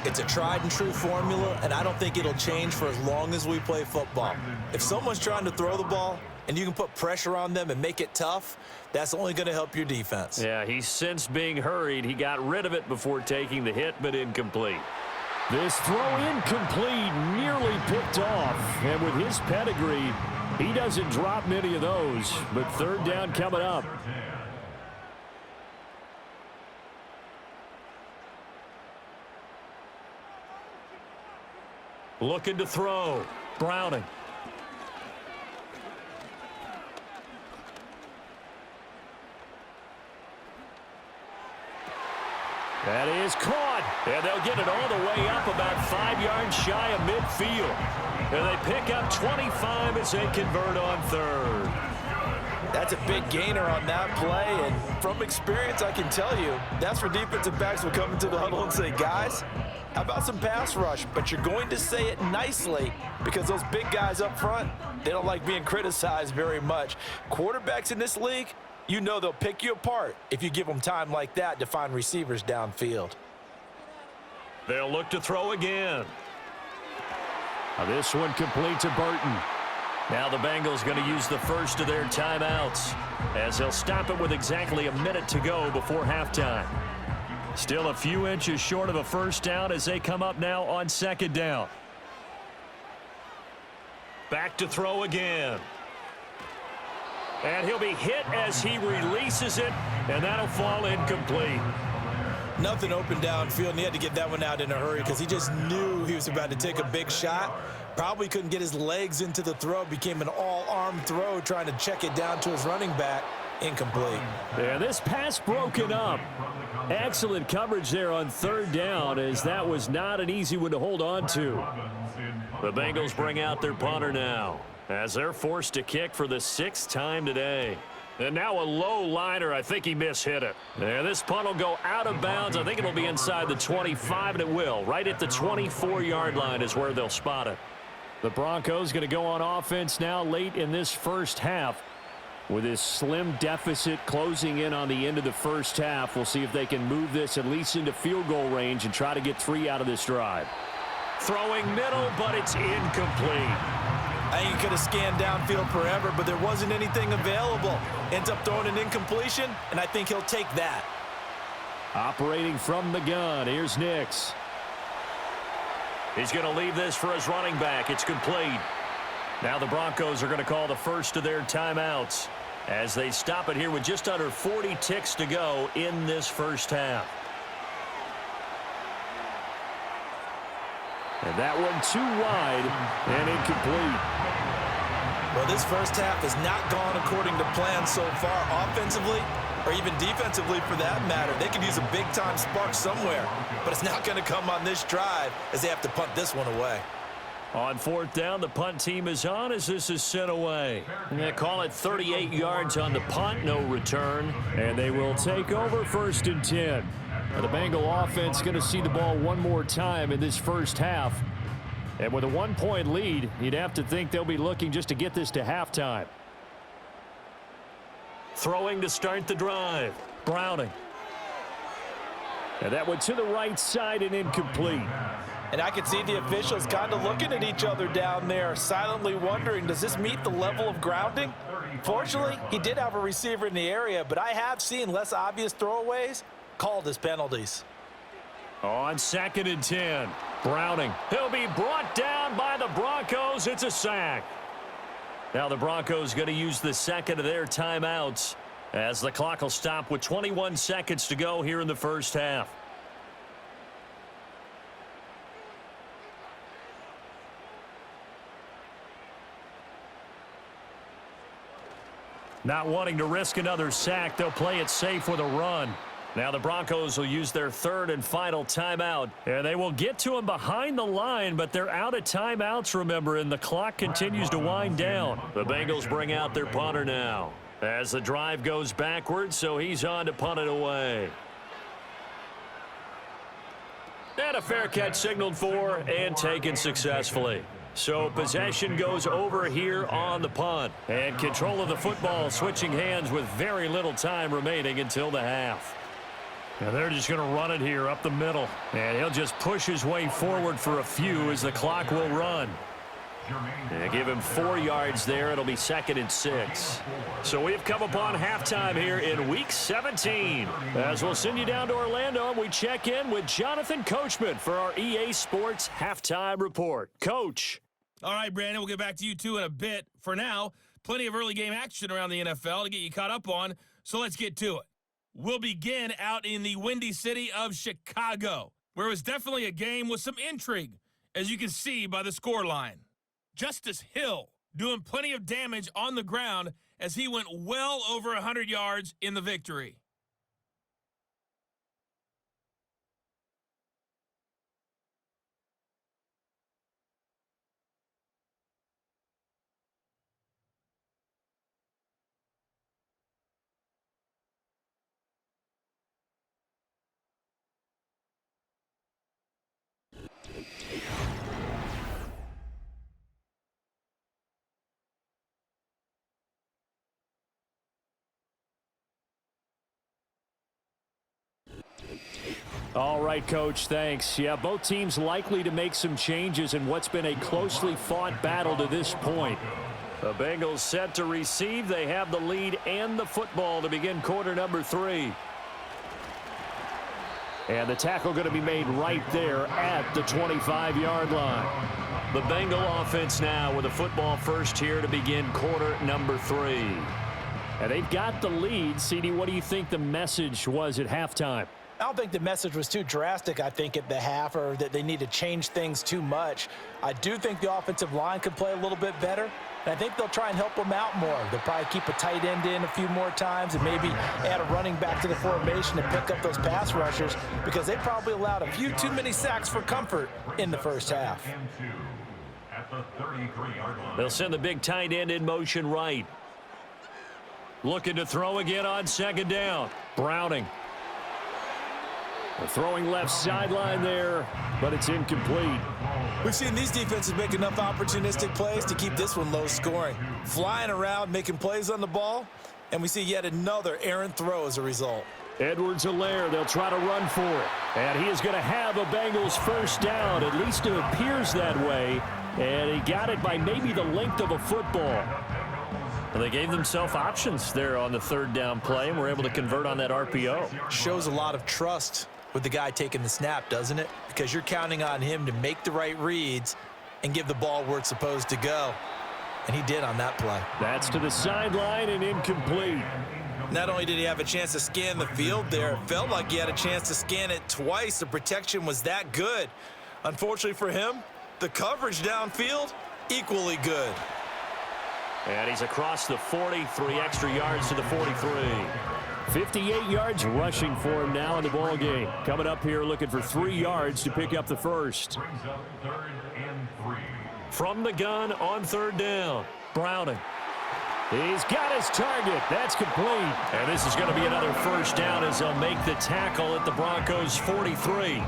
Speaker 3: It's a tried and true formula, and I don't think it'll change for as long as we play football. If someone's trying to throw the ball and you can put pressure on them and make it tough, that's only going to help your defense.
Speaker 2: Yeah, he's since being hurried. He got rid of it before taking the hit, but incomplete.
Speaker 6: This throw incomplete, nearly picked off. And with his pedigree, he doesn't drop many of those. But third down coming up.
Speaker 2: Looking to throw. Browning.
Speaker 6: That is caught.
Speaker 2: And they'll get it all the way up about 5 yards shy of midfield. And they pick up 25 as they convert on third.
Speaker 3: That's a big gainer on that play, and from experience, I can tell you, that's where defensive backs will come into the huddle and say, guys, how about some pass rush? But you're going to say it nicely because those big guys up front, they don't like being criticized very much. Quarterbacks in this league, you know they'll pick you apart if you give them time like that to find receivers downfield.
Speaker 2: They'll look to throw again.
Speaker 6: Now this one complete to Burton.
Speaker 2: Now the Bengals going to use the first of their timeouts as they'll stop it with exactly a minute to go before halftime. Still a few inches short of a first down as they come up now on second down. Back to throw again. And he'll be hit as he releases it, and that'll fall incomplete.
Speaker 3: Nothing open downfield, and he had to get that one out in a hurry because he just knew he was about to take a big shot. Probably couldn't get his legs into the throw. Became an all-arm throw trying to check it down to his running back. Incomplete.
Speaker 6: Yeah, this pass broken up. Excellent coverage there on third down as that was not an easy one to hold on to.
Speaker 2: The Bengals bring out their punter now as they're forced to kick for the 6th time today. And now a low liner. I think he mishit it. And this punt will go out of bounds. I think it'll be inside the 25, and it will. Right at the 24-yard line is where they'll spot it.
Speaker 6: The Broncos going to go on offense now late in this first half. With this slim deficit closing in on the end of the first half, we'll see if they can move this at least into field goal range and try to get 3 out of this drive.
Speaker 2: Throwing middle, but it's incomplete.
Speaker 3: I think he could have scanned downfield forever, but there wasn't anything available. Ends up throwing an incompletion, and I think he'll take that.
Speaker 6: Operating from the gun, here's Nix.
Speaker 2: He's going to leave this for his running back. It's complete. Now the Broncos are going to call the first of their timeouts
Speaker 6: as they stop it here with just under 40 ticks to go in this first half. And that one too wide and incomplete.
Speaker 3: Well, this first half has not gone according to plan so far, offensively or even defensively for that matter. They could use a big-time spark somewhere, but it's not going to come on this drive as they have to punt this one away.
Speaker 6: On fourth down, the punt team is on as this is sent away. They call it 38 yards on the punt, no return.
Speaker 2: And they will take over 1st and 10. Now the Bengal offense going to see the ball one more time in this first half. And with a 1-point lead, you'd have to think they'll be looking just to get this to halftime.
Speaker 6: Throwing to start the drive, Browning.
Speaker 2: And that went to the right side and incomplete.
Speaker 3: And I can see the officials kind of looking at each other down there, silently wondering, does this meet the level of grounding? Fortunately, he did have a receiver in the area, but I have seen less obvious throwaways called as penalties.
Speaker 6: On 2nd and 10, Browning. He'll be brought down by the Broncos. It's a sack. Now the Broncos going to use the second of their timeouts as the clock will stop with 21 seconds to go here in the first half. Not wanting to risk another sack, they'll play it safe with a run. Now the Broncos will use their third and final timeout, and they will get to him behind the line, but they're out of timeouts, remember, and the clock continues to wind down. The Bengals bring out their punter now as the drive goes backwards, so he's on to punt it away. And a fair catch signaled for and taken successfully. So possession goes over here on the punt, and control of the football switching hands with very little time remaining until the half. Now they're just going to run it here up the middle, and he'll just push his way forward for a few as the clock will run. And give him 4 yards there. It'll be 2nd and 6. So we've come upon halftime here in Week 17. As we'll send you down to Orlando, and we check in with Jonathan Coachman for our EA Sports Halftime Report. Coach.
Speaker 7: All right, Brandon, we'll get back to you, too, in a bit. For now, plenty of early game action around the NFL to get you caught up on, so let's get to it. We'll begin out in the windy city of Chicago, where it was definitely a game with some intrigue, as you can see by the scoreline. Justice Hill doing plenty of damage on the ground as he went well over 100 yards in the victory.
Speaker 2: All right, Coach, thanks. Yeah, both teams likely to make some changes in what's been a closely fought battle to this point.
Speaker 6: The Bengals set to receive. They have the lead and the football to begin quarter number 3.
Speaker 2: And the tackle going to be made right there at the 25-yard line.
Speaker 6: The Bengal offense now with a football first here to begin quarter number 3.
Speaker 2: And they've got the lead. CD, what do you think the message was at halftime?
Speaker 3: I don't think the message was too drastic, I think, at the half, or that they need to change things too much. I do think the offensive line could play a little bit better, and I think they'll try and help them out more. They'll probably keep a tight end in a few more times and maybe add a running back to the formation to pick up those pass rushers, because they probably allowed a few too many sacks for comfort in the first half.
Speaker 6: They'll send the big tight end in motion right. Looking to throw again on 2nd down. Browning.
Speaker 2: Throwing left sideline there, but it's incomplete.
Speaker 3: We've seen these defenses make enough opportunistic plays to keep this one low scoring. Flying around, making plays on the ball, and we see yet another errant throw as a result.
Speaker 2: Edwards-Helaire, they'll try to run for it. And he is going to have a Bengals first down. At least it appears that way. And he got it by maybe the length of a football.
Speaker 6: Well, they gave themselves options there on the 3rd down play and were able to convert on that RPO.
Speaker 3: Shows a lot of trust with the guy taking the snap, doesn't it? Because you're counting on him to make the right reads and give the ball where it's supposed to go. and he did on that play.
Speaker 6: That's to the sideline and incomplete.
Speaker 3: Not only did he have a chance to scan the field there, it felt like he had a chance to scan it twice. The protection was that good. Unfortunately for him, the coverage downfield, equally good.
Speaker 6: And he's across the 40, 3 extra yards to the 43. 58 yards rushing for him now in the ball game. Coming up here looking for 3 yards to pick up the first.
Speaker 4: Brings up 3rd and 3.
Speaker 6: From the gun on 3rd down, Browning. He's got his target. That's complete. And this is going to be another first down as they'll make the tackle at the Broncos' 43.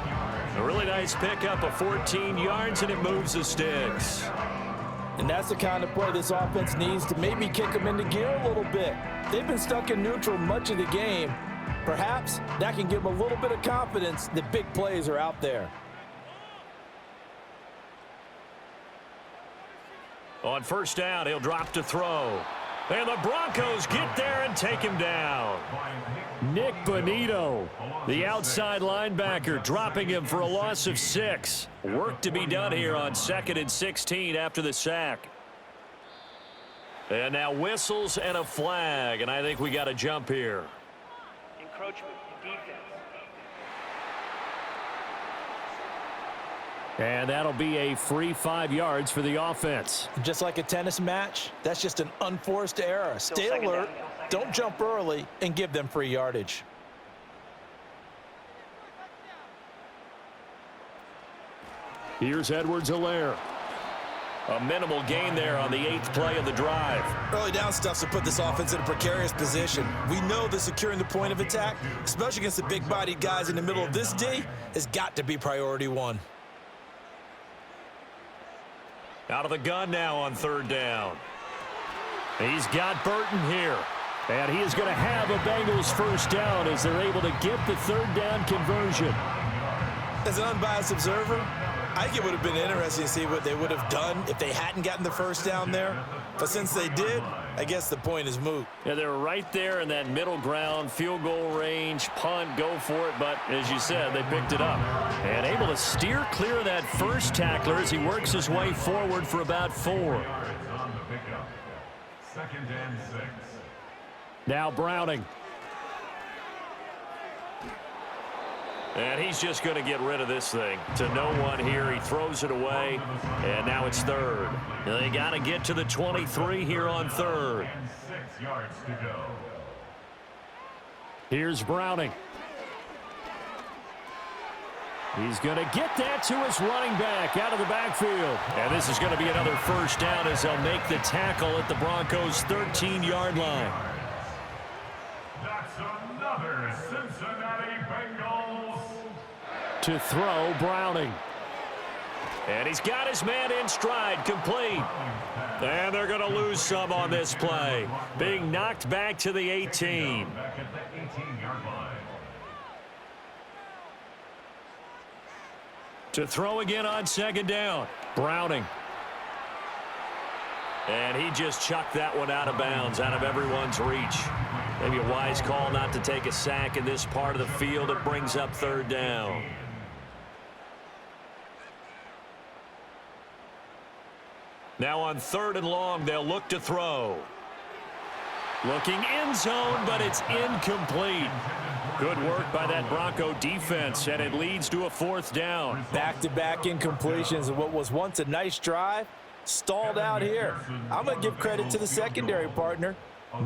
Speaker 6: A really nice pickup of 14 yards, and it moves the sticks.
Speaker 3: And that's the kind of play this offense needs to maybe kick them into gear a little bit. They've been stuck in neutral much of the game. Perhaps that can give them a little bit of confidence that big plays are out there.
Speaker 6: On first down, he'll drop to throw. And the Broncos get there and take him down. Nick Bonito, the outside linebacker, dropping him for a loss of 6. Work to be done here on 2nd and 16 after the sack. And now whistles and a flag, and I think we got a jump here.
Speaker 5: Encroachment, defense.
Speaker 6: And that'll be a free 5 yards for the offense.
Speaker 3: Just like a tennis match, that's just an unforced error. Stay alert, don't jump early, and give them free yardage.
Speaker 6: Here's Edwards-Helaire. A minimal gain there on the 8th play of the drive.
Speaker 3: Early down stuff to put this offense in a precarious position. We know that securing the point of attack, especially against the big-bodied guys in the middle of this D, has got to be priority 1.
Speaker 6: Out of the gun now on 3rd down. He's got Burton here. And he is going to have a Bengals first down as they're able to get the 3rd down conversion.
Speaker 3: As an unbiased observer, I think it would have been interesting to see what they would have done if they hadn't gotten the first down there. But since they did, I guess the point is moot.
Speaker 6: Yeah, they're right there in that middle ground, field goal range, punt, go for it. But as you said, they picked it up. And able to steer clear of that first tackler as he works his way forward for about 4.
Speaker 4: On the pickup. 2nd and 6.
Speaker 6: Now Browning. And he's just going to get rid of this thing. To no one here. He throws it away. And now it's 3rd. They got to get to the 23 here on 3rd.
Speaker 4: And 6 yards to go.
Speaker 6: Here's Browning. He's going to get that to his running back out of the backfield. And this is going to be another first down as they'll make the tackle at the Broncos' 13-yard line.
Speaker 4: That's another Cincinnati Bengals.
Speaker 6: To throw, Browning. And he's got his man in stride, complete. And they're going to lose some on this play. Being knocked back to the 18.
Speaker 4: Back at the 18-yard line.
Speaker 6: To throw again on 2nd down, Browning. And he just chucked that one out of bounds, out of everyone's reach. Maybe a wise call not to take a sack in this part of the field. It brings up 3rd down. Now on 3rd and long, they'll look to throw. Looking end zone, but it's incomplete. Good work by that Bronco defense, and it leads to a 4th down.
Speaker 3: Back-to-back incompletions of what was once a nice drive, stalled out here. I'm going to give credit to the secondary partner.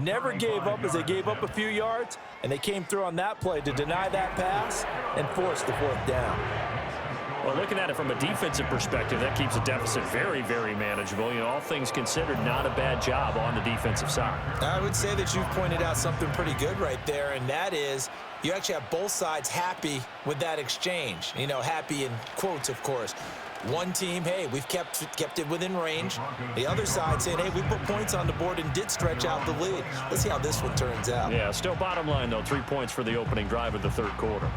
Speaker 3: Never gave up as they gave up a few yards, and they came through on that play to deny that pass and force the 4th down.
Speaker 6: Well, looking at it from a defensive perspective, that keeps the deficit very, very manageable. You know, all things considered, not a bad job on the defensive side.
Speaker 3: I would say that you've pointed out something pretty good right there, and that is you actually have both sides happy with that exchange. You know, happy in quotes, of course. One team, hey, we've kept it within range. The other side saying, hey, we put points on the board and did stretch out the lead. Let's see how this one turns out.
Speaker 6: Yeah, still bottom line, though, 3 points for the opening drive of the 3rd quarter.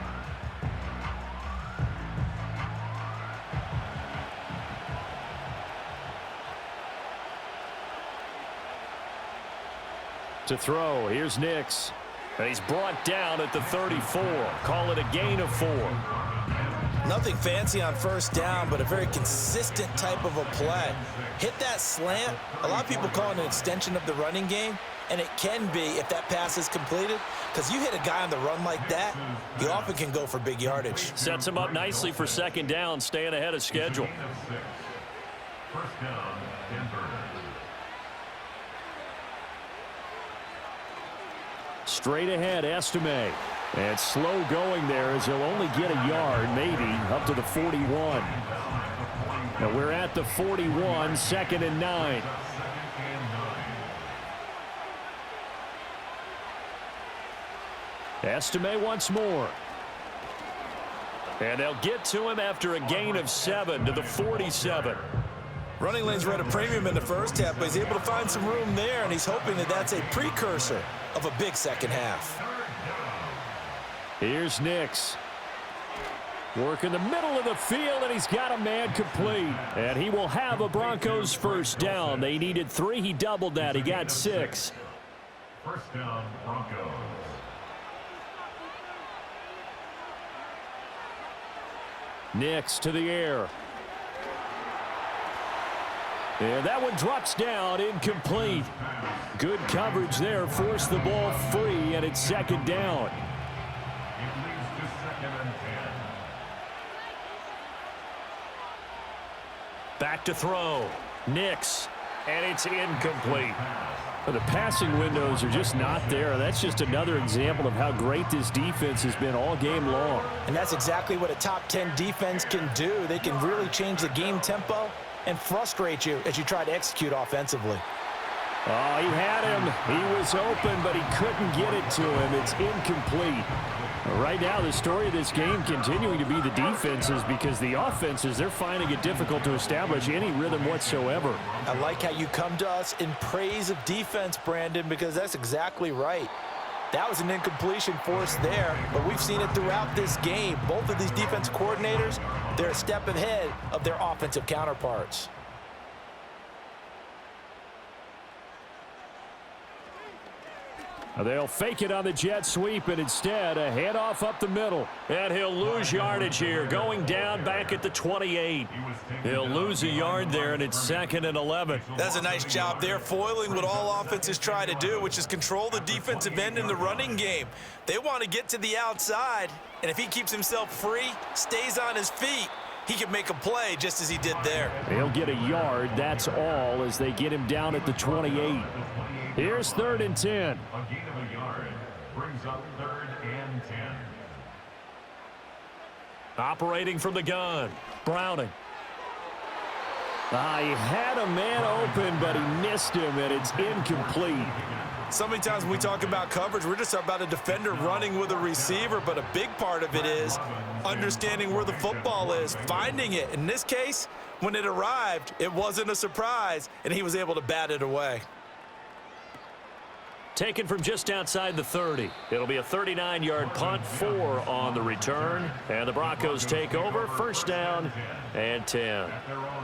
Speaker 6: To throw, here's Nix. And he's brought down at the 34. Call it a gain of 4.
Speaker 3: Nothing fancy on first down, but a very consistent type of a play. Hit that slant. A lot of people call it an extension of the running game, and it can be if that pass is completed, because you hit a guy on the run like that, he often can go for big yardage.
Speaker 6: Sets him up nicely for second down, staying ahead of schedule.
Speaker 4: First down, Denver.
Speaker 6: Straight ahead, Estime. And slow going there as he'll only get a yard, maybe, up to the 41. Now we're at the 41, 2nd and 9. Estime once more. And they'll get to him after a gain of 7 to the 47.
Speaker 3: Running lanes were at a premium in the first half, but he's able to find some room there, and he's hoping that that's a precursor of a big second half.
Speaker 6: Here's Nix. Working the middle of the field, and he's got a man complete. And he will have a Broncos first down. They needed 3. He doubled that. He got 6.
Speaker 4: First down, Broncos.
Speaker 6: Nix to the air. And that one drops down, incomplete. Good coverage there, forced the ball free, and it's second down.
Speaker 4: It leads to 2nd and 10.
Speaker 6: Back to throw. Nix, and it's incomplete. The passing windows are just not there. That's just another example of how great this defense has been all game long.
Speaker 3: And that's exactly what a top 10 defense can do. They can really change the game tempo and frustrate you as you try to execute offensively.
Speaker 6: Oh, he had him. He was open, but he couldn't get it to him. It's incomplete. Right now, the story of this game continuing to be the defenses, because the offenses, they're finding it difficult to establish any rhythm whatsoever.
Speaker 3: I like how you come to us in praise of defense, Brandon, because that's exactly right. That was an incompletion forced there, but we've seen it throughout this game. Both of these defense coordinators, they're a step ahead of their offensive counterparts.
Speaker 6: They'll fake it on the jet sweep, and instead a handoff up the middle. And he'll lose yardage here, going down back at the 28. He'll lose a yard there, and it's 2nd and 11.
Speaker 3: That's a nice job there, foiling what all offenses try to do, which is control the defensive end in the running game. They want to get to the outside, and if he keeps himself free, stays on his feet, he can make a play just as he did there.
Speaker 6: He'll get a yard, that's all, as they get him down at the 28. Here's 3rd and 10.
Speaker 4: A gain of a yard brings up 3rd and 10.
Speaker 6: Operating from the gun, Browning. He had a man open, but he missed him, and it's incomplete.
Speaker 3: So many times when we talk about coverage, we're just about a defender running with a receiver, but a big part of it is understanding where the football is, finding it. In this case, when it arrived, it wasn't a surprise, and he was able to bat it away.
Speaker 6: Taken from just outside the 30. It'll be a 39-yard punt, 4 on the return. And the Broncos take over, first down and 10.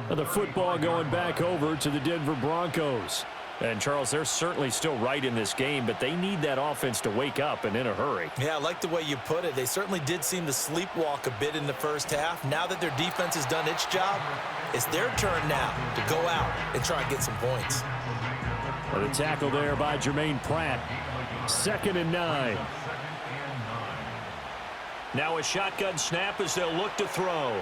Speaker 6: And the football going back over to the Denver Broncos. And, Charles, they're certainly still right in this game, but they need that offense to wake up and in a hurry.
Speaker 3: Yeah, I like the way you put it. They certainly did seem to sleepwalk a bit in the first half. Now that their defense has done its job, it's their turn now to go out and try and get some points.
Speaker 6: The tackle there by Jermaine Pratt. 2nd and 9. Now a shotgun snap as they'll look to throw.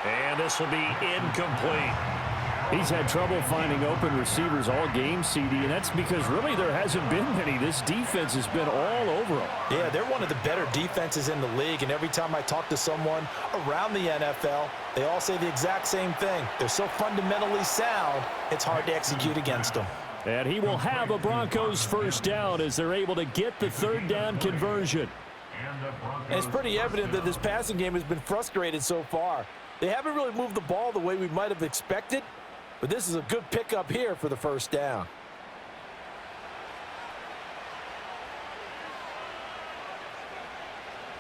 Speaker 6: And this will be incomplete. He's had trouble finding open receivers all game, CD, and that's because really there hasn't been many. This defense has been all over them.
Speaker 3: Yeah, they're one of the better defenses in the league, and every time I talk to someone around the NFL, they all say the exact same thing. They're so fundamentally sound, it's hard to execute against them.
Speaker 6: And he will have a Broncos first down as they're able to get the 3rd down conversion.
Speaker 3: And it's pretty evident that this passing game has been frustrated so far. They haven't really moved the ball the way we might have expected, but this is a good pickup here for the first down.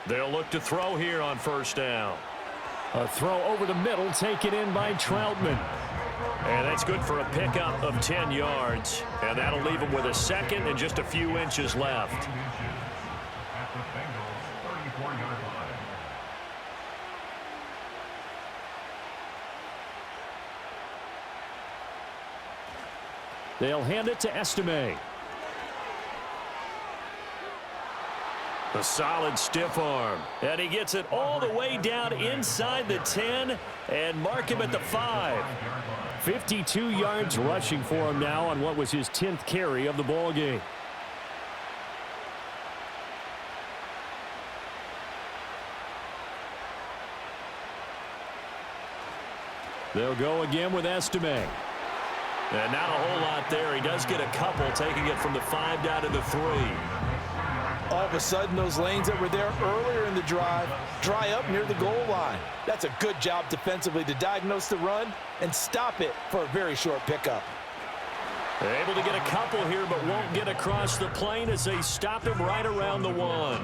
Speaker 6: They'll look to throw here on first down. A throw over the middle taken in by Troutman. And that's good for a pickup of 10 yards. And that'll leave him with a 2nd and just a few inches left. They'll hand it to Estime. A solid stiff arm. And he gets it all the way down inside the 10 and mark him at the 5. 52 yards rushing for him now on what was his 10th carry of the ball game. They'll go again with Estime. And not a whole lot there. He does get a couple, taking it from the 5 down to the 3.
Speaker 3: All of a sudden, those lanes that were there earlier in the drive dry up near the goal line. That's a good job defensively to diagnose the run and stop it for a very short pickup.
Speaker 6: They're able to get a couple here, but won't get across the plane as they stop him right around the 1.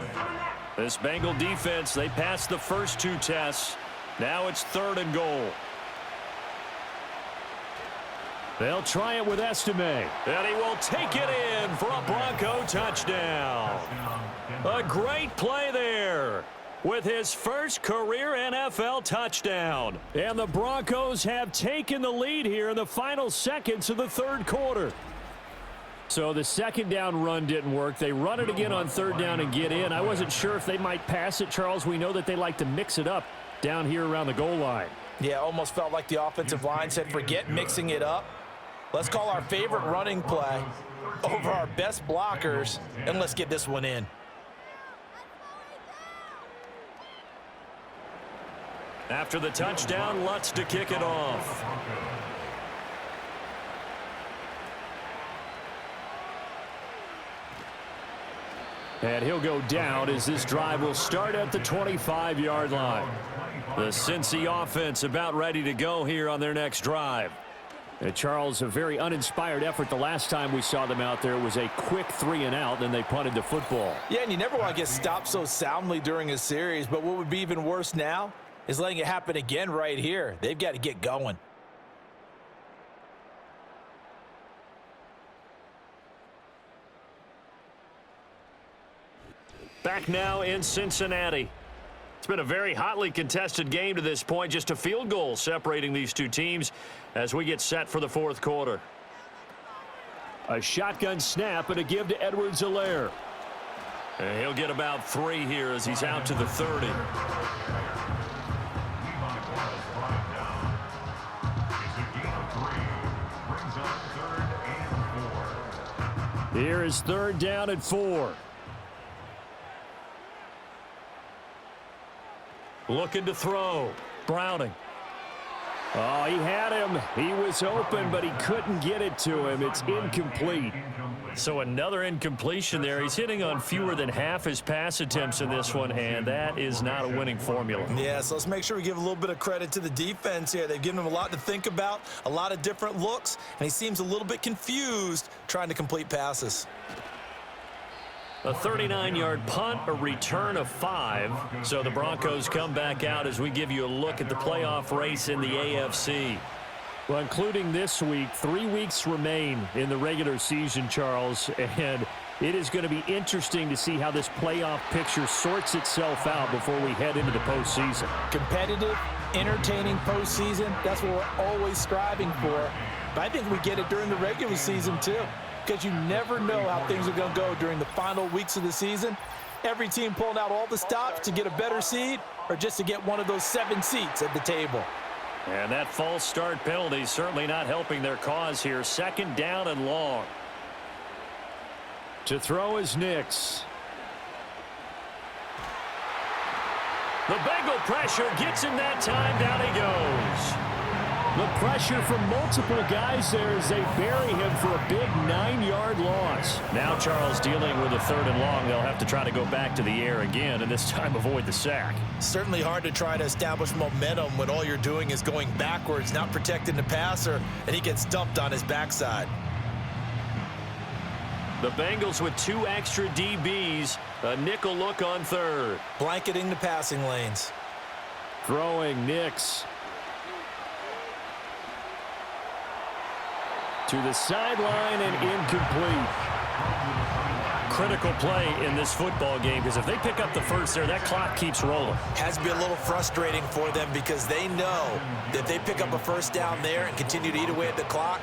Speaker 6: This Bengal defense, they passed the first 2 tests. Now it's 3rd and goal. They'll try it with Estime, and he will take it in for a Bronco touchdown. A great play there with his first career NFL touchdown. And the Broncos have taken the lead here in the final seconds of the 3rd quarter. So the 2nd down run didn't work. They run it again on 3rd down and get in. I wasn't sure if they might pass it, Charles. We know that they like to mix it up down here around the goal line.
Speaker 3: Yeah, almost felt like the offensive line said, forget mixing it up. Let's call our favorite running play over our best blockers, and let's get this one in.
Speaker 6: After the touchdown, Lutz to kick it off. And he'll go down as this drive will start at the 25-yard line. The Cincy offense about ready to go here on their next drive. Charles, a very uninspired effort the last time we saw them out there. It was a quick 3 and out, then they punted the football.
Speaker 3: Yeah, and you never want to get stopped so soundly during a series, but what would be even worse now is letting it happen again right here. They've got to get going.
Speaker 6: Back now in Cincinnati. It's been a very hotly contested game to this point. Just a field goal separating these two teams as we get set for the 4th quarter. A shotgun snap and a give to Edwards-Helaire. And he'll get about 3 here as he's out to the 30. Here is 3rd down and 4. Looking to throw. Browning. Oh, he had him. He was open, but he couldn't get it to him. It's incomplete. So another incompletion there. He's hitting on fewer than half his pass attempts in this one, and that is not a winning formula.
Speaker 3: Yeah, so let's make sure we give a little bit of credit to the defense here. They've given him a lot to think about, a lot of different looks, and he seems a little bit confused trying to complete passes.
Speaker 6: A 39-yard punt, a return of 5. So the Broncos come back out as we give you a look at the playoff race in the AFC. Well, including this week, 3 weeks remain in the regular season, Charles, and it is going to be interesting to see how this playoff picture sorts itself out before we head into the postseason.
Speaker 3: Competitive, entertaining postseason, that's what we're always striving for. But I think we get it during the regular season, too. Because you never know how things are going to go during the final weeks of the season. Every team pulling out all the stops to get a better seed or just to get one of those 7 seats at the table.
Speaker 6: And that false start penalty certainly not helping their cause here. 2nd down and long. To throw is Nix. The Bengal pressure gets him that time. Down he goes. The pressure from multiple guys there as they bury him for a big 9-yard loss. Now Charles dealing with a 3rd and long. They'll have to try to go back to the air again and this time avoid the sack.
Speaker 3: Certainly hard to try to establish momentum when all you're doing is going backwards, not protecting the passer, and he gets dumped on his backside.
Speaker 6: The Bengals with 2 extra DBs. A nickel look on 3rd.
Speaker 3: Blanketing the passing lanes.
Speaker 6: Throwing Nix. To the sideline and incomplete. Critical play in this football game because if they pick up the first there, that clock keeps rolling.
Speaker 3: Has to be a little frustrating for them because they know that if they pick up a 1st down there and continue to eat away at the clock,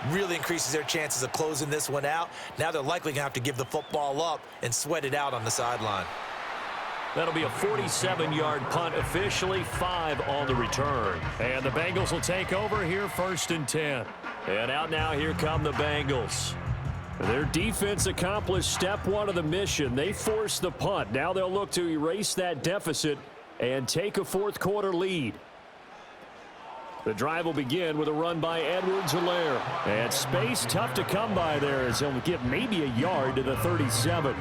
Speaker 3: really increases their chances of closing this one out. Now they're likely going to have to give the football up and sweat it out on the sideline.
Speaker 2: That'll be a 47-yard punt officially, 5 on the return. And the Bengals will take over here, 1st and 10. And out now, here come the Bengals. Their defense accomplished step 1 of the mission. They forced the punt. Now they'll look to erase that deficit and take a 4th quarter lead. The drive will begin with a run by Edwards-Helaire. And space tough to come by there as he'll get maybe a yard to the 37.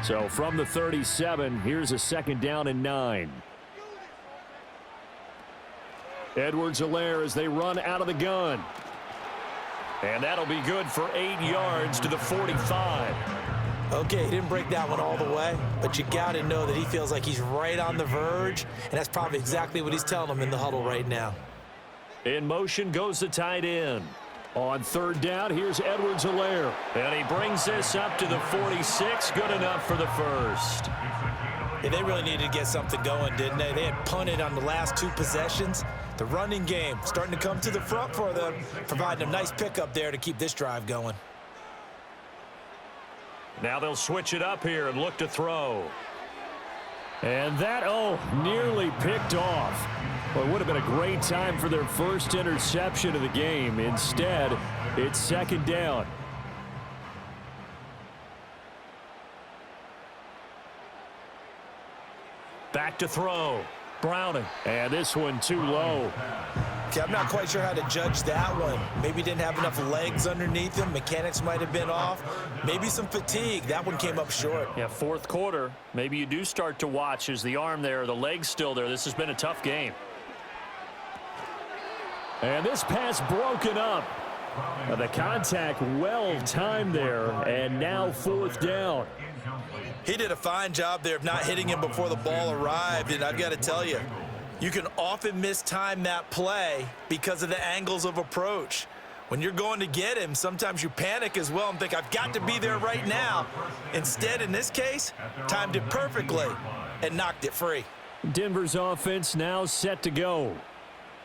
Speaker 2: So from the 37, here's a 2nd down and 9. Edwards-Helaire as they run out of the gun. And that'll be good for 8 yards to the 45.
Speaker 3: Okay, he didn't break that one all the way, but you got to know that he feels like he's right on the verge, and that's probably exactly what he's telling them in the huddle right now.
Speaker 2: In motion goes the tight end. On 3rd down, here's Edwards-Helaire. And he brings this up to the 46. Good enough for the 1st.
Speaker 3: Yeah, they really needed to get something going, didn't they? They had punted on the last 2 possessions. The running game starting to come to the front for them, providing a nice pickup there to keep this drive going.
Speaker 2: Now they'll switch it up here and look to throw. And that, nearly picked off. Well, it would have been a great time for their first interception of the game. Instead, it's 2nd down. Back to throw. Browning. And this one too low.
Speaker 3: Okay, I'm not quite sure how to judge that one. Maybe didn't have enough legs underneath him. Mechanics might have been off. Maybe some fatigue. That one came up short.
Speaker 2: Yeah, 4th quarter. Maybe you do start to watch as the arm there, the leg's still there. This has been a tough game. And this pass broken up. The contact well timed there, and now 4th down.
Speaker 3: He did a fine job there of not hitting him before the ball arrived, and I've got to tell you, you can often mistime that play because of the angles of approach. When you're going to get him, sometimes you panic as well and think, I've got to be there right now. Instead, in this case, timed it perfectly and knocked it free.
Speaker 2: Denver's offense now set to go.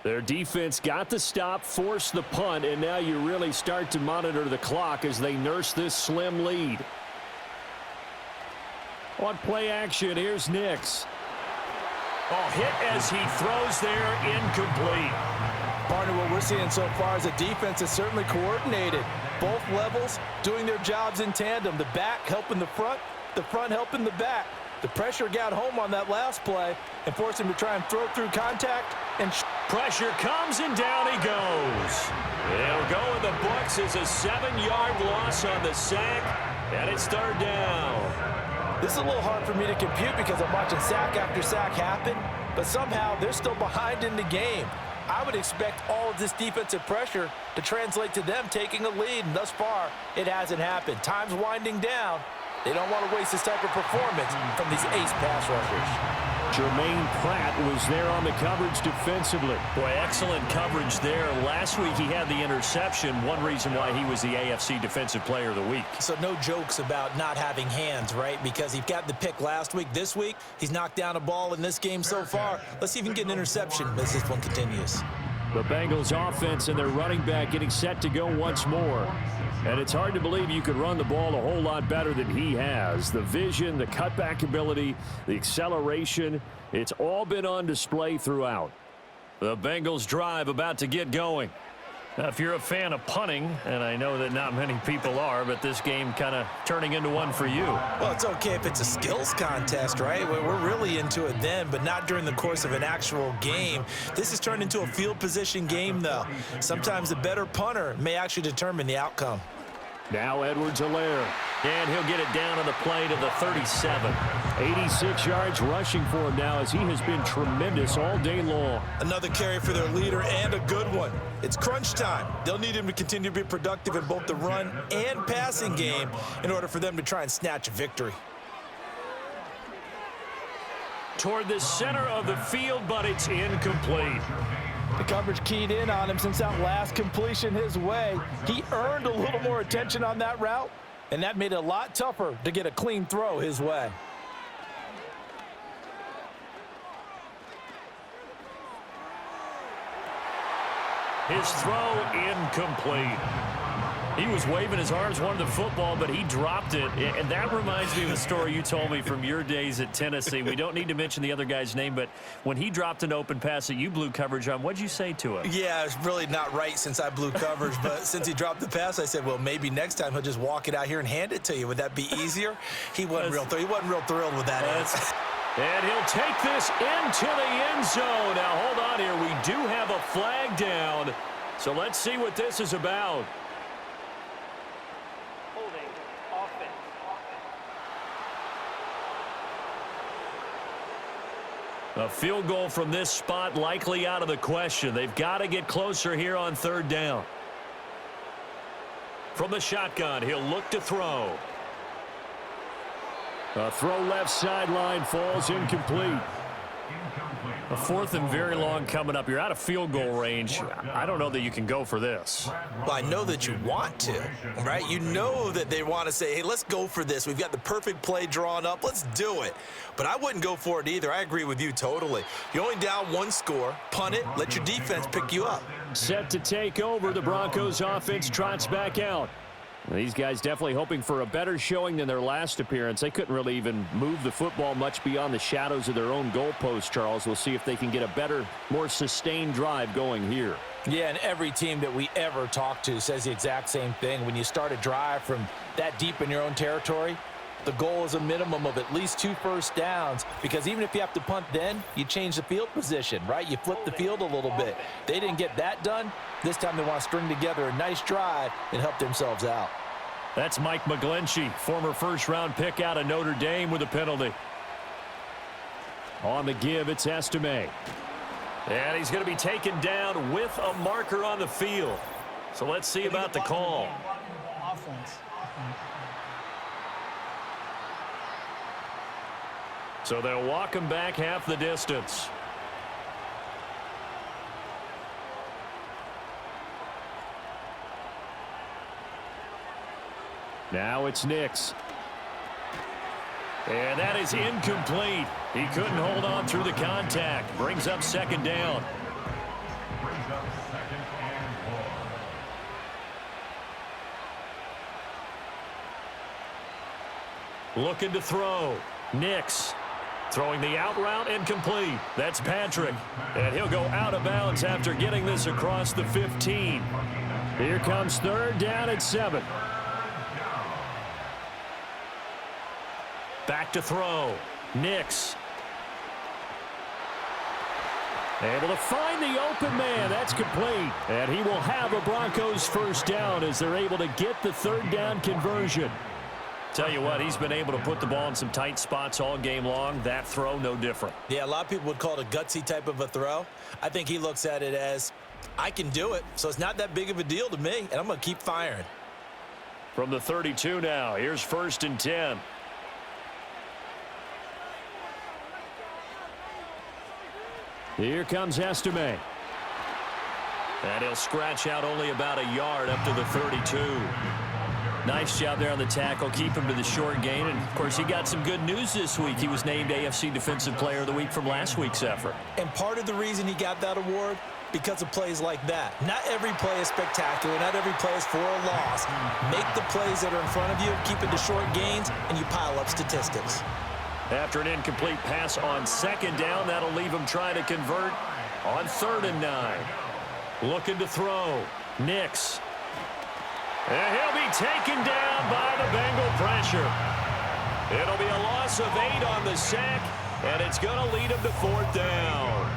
Speaker 2: Their defense got the stop, forced the punt, and now you really start to monitor the clock as they nurse this slim lead. On play action, here's Nix. Hit as he throws there, incomplete.
Speaker 3: Partner, what we're seeing so far is a defense is certainly coordinated. Both levels doing their jobs in tandem. The back helping the front helping the back. The pressure got home on that last play and forced him to try and throw through contact. And
Speaker 2: pressure comes and down he goes. It'll go in the books as a 7-yard loss on the sack, and it's 3rd down.
Speaker 3: This is a little hard for me to compute because I'm watching sack after sack happen, but somehow they're still behind in the game. I would expect all of this defensive pressure to translate to them taking a lead, and thus far, it hasn't happened. Time's winding down. They don't want to waste this type of performance from these ace pass rushers.
Speaker 2: Jermaine Pratt was there on the coverage defensively. Boy, excellent coverage there. Last week he had the interception, one reason why he was the AFC Defensive Player of the Week.
Speaker 3: So no jokes about not having hands, right? Because he got the pick last week. This week, he's knocked down a ball in this game so far. Let's see if he can get an interception as this one continues.
Speaker 2: The Bengals offense and their running back getting set to go once more. And it's hard to believe you could run the ball a whole lot better than he has. The vision, the cutback ability, the acceleration, it's all been on display throughout. The Bengals drive about to get going. Now, if you're a fan of punting, and I know that not many people are, but this game kind of turning into one for you.
Speaker 3: Well, it's okay if it's a skills contest, right? We're really into it then, but not during the course of an actual game. This has turned into a field position game, though. Sometimes the better punter may actually determine the outcome.
Speaker 2: Now Edwards-Helaire, and he'll get it down on the play to the 37. 86 yards rushing for him now as he has been tremendous all day long.
Speaker 3: Another carry for their leader and a good one. It's crunch time. They'll need him to continue to be productive in both the run and passing game in order for them to try and snatch a victory.
Speaker 2: Toward the center of the field, but it's incomplete.
Speaker 3: The coverage keyed in on him since that last completion his way. He earned a little more attention on that route, and that made it a lot tougher to get a clean throw his way.
Speaker 6: His throw incomplete. He was waving his arms, wanted the football, but he dropped it. And that reminds me of a story you told me from your days at Tennessee. We don't need to mention the other guy's name, but when he dropped an open pass that you blew coverage on, what'd you say to him?
Speaker 3: Yeah, it's really not right since I blew coverage, but since he dropped the pass, I said, well, maybe next time he'll just walk it out here and hand it to you. Would that be easier? He wasn't real thrilled with that answer.
Speaker 6: And he'll take this into the end zone. Now, hold on here. We do have a flag down, so let's see what this is about. A field goal from this spot likely out of the question. They've got to get closer here on third down. From the shotgun, he'll look to throw. A throw left sideline falls incomplete. A fourth and very long coming up. You're out of field goal range. I don't know that you can go for this.
Speaker 3: Well, I know that you want to, right? You know that they want to say, hey, let's go for this. We've got the perfect play drawn up. Let's do it. But I wouldn't go for it either. I agree with you totally. You're only down one score. Punt it. Let your defense pick you up.
Speaker 6: Set to take over. The Broncos offense trots back out. These guys definitely hoping for a better showing than their last appearance. They couldn't really even move the football much beyond the shadows of their own goalpost, Charles. We'll see if they can get a better, more sustained drive going here.
Speaker 3: Yeah, and every team that we ever talk to says the exact same thing. When you start a drive from that deep in your own territory, the goal is a minimum of at least 2 first downs, because even if you have to punt then, you change the field position, right? You flip the field a little bit. They didn't get that done. This time they want to string together a nice drive and help themselves out.
Speaker 6: That's Mike McGlinchey, former first-round pick out of Notre Dame with a penalty. On the give, it's Estime. And he's going to be taken down with a marker on the field. So let's see about the call. So they'll walk him back half the distance. Now it's Nix. And that is incomplete. He couldn't hold on through the contact. Brings up second down.
Speaker 4: Brings up second and 4.
Speaker 6: Looking to throw. Nix. Throwing the out route incomplete. That's Patrick. And he'll go out of bounds after getting this across the 15. Here comes third down at 7. Back to throw. Nix. Able to find the open man. That's complete. And he will have a Broncos first down as they're able to get the third down conversion. Tell you what, he's been able to put the ball in some tight spots all game long. That throw, no different.
Speaker 3: Yeah, a lot of people would call it a gutsy type of a throw. I think he looks at it as, I can do it, so it's not that big of a deal to me, and I'm going to keep firing.
Speaker 6: From the 32 now, here's first and 10. Here comes Estime. And he'll scratch out only about a yard up to the 32. Nice job there on the tackle. Keep him to the short gain. And, of course, he got some good news this week. He was named AFC Defensive Player of the Week from last week's effort.
Speaker 3: And part of the reason he got that award, because of plays like that. Not every play is spectacular. Not every play is for a loss. Make the plays that are in front of you, keep it to short gains, and you pile up statistics.
Speaker 6: After an incomplete pass on second down, that'll leave him trying to convert on 3rd and 9. Looking to throw. Nix. And he'll be taken down by the Bengal pressure. It'll be a loss of 8 on the sack, and it's going to lead him to 4th down.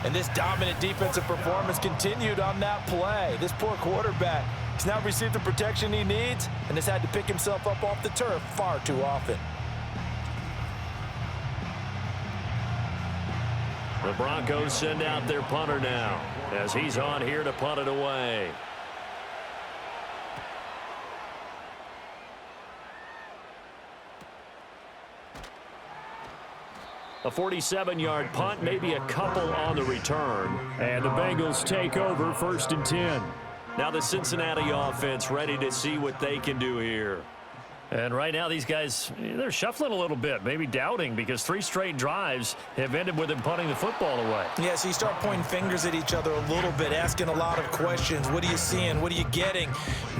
Speaker 3: And this dominant defensive performance continued on that play. This poor quarterback has now received the protection he needs and has had to pick himself up off the turf far too often.
Speaker 6: The Broncos send out their punter now as he's on here to punt it away. A 47-yard punt, maybe a couple on the return. And the Bengals take over 1st and 10. Now the Cincinnati offense ready to see what they can do here. And right now, these guys, they're shuffling a little bit, maybe doubting, because 3 straight drives have ended with them punting the football away.
Speaker 3: Yeah, so you start pointing fingers at each other a little bit, asking a lot of questions. What are you seeing? What are you getting?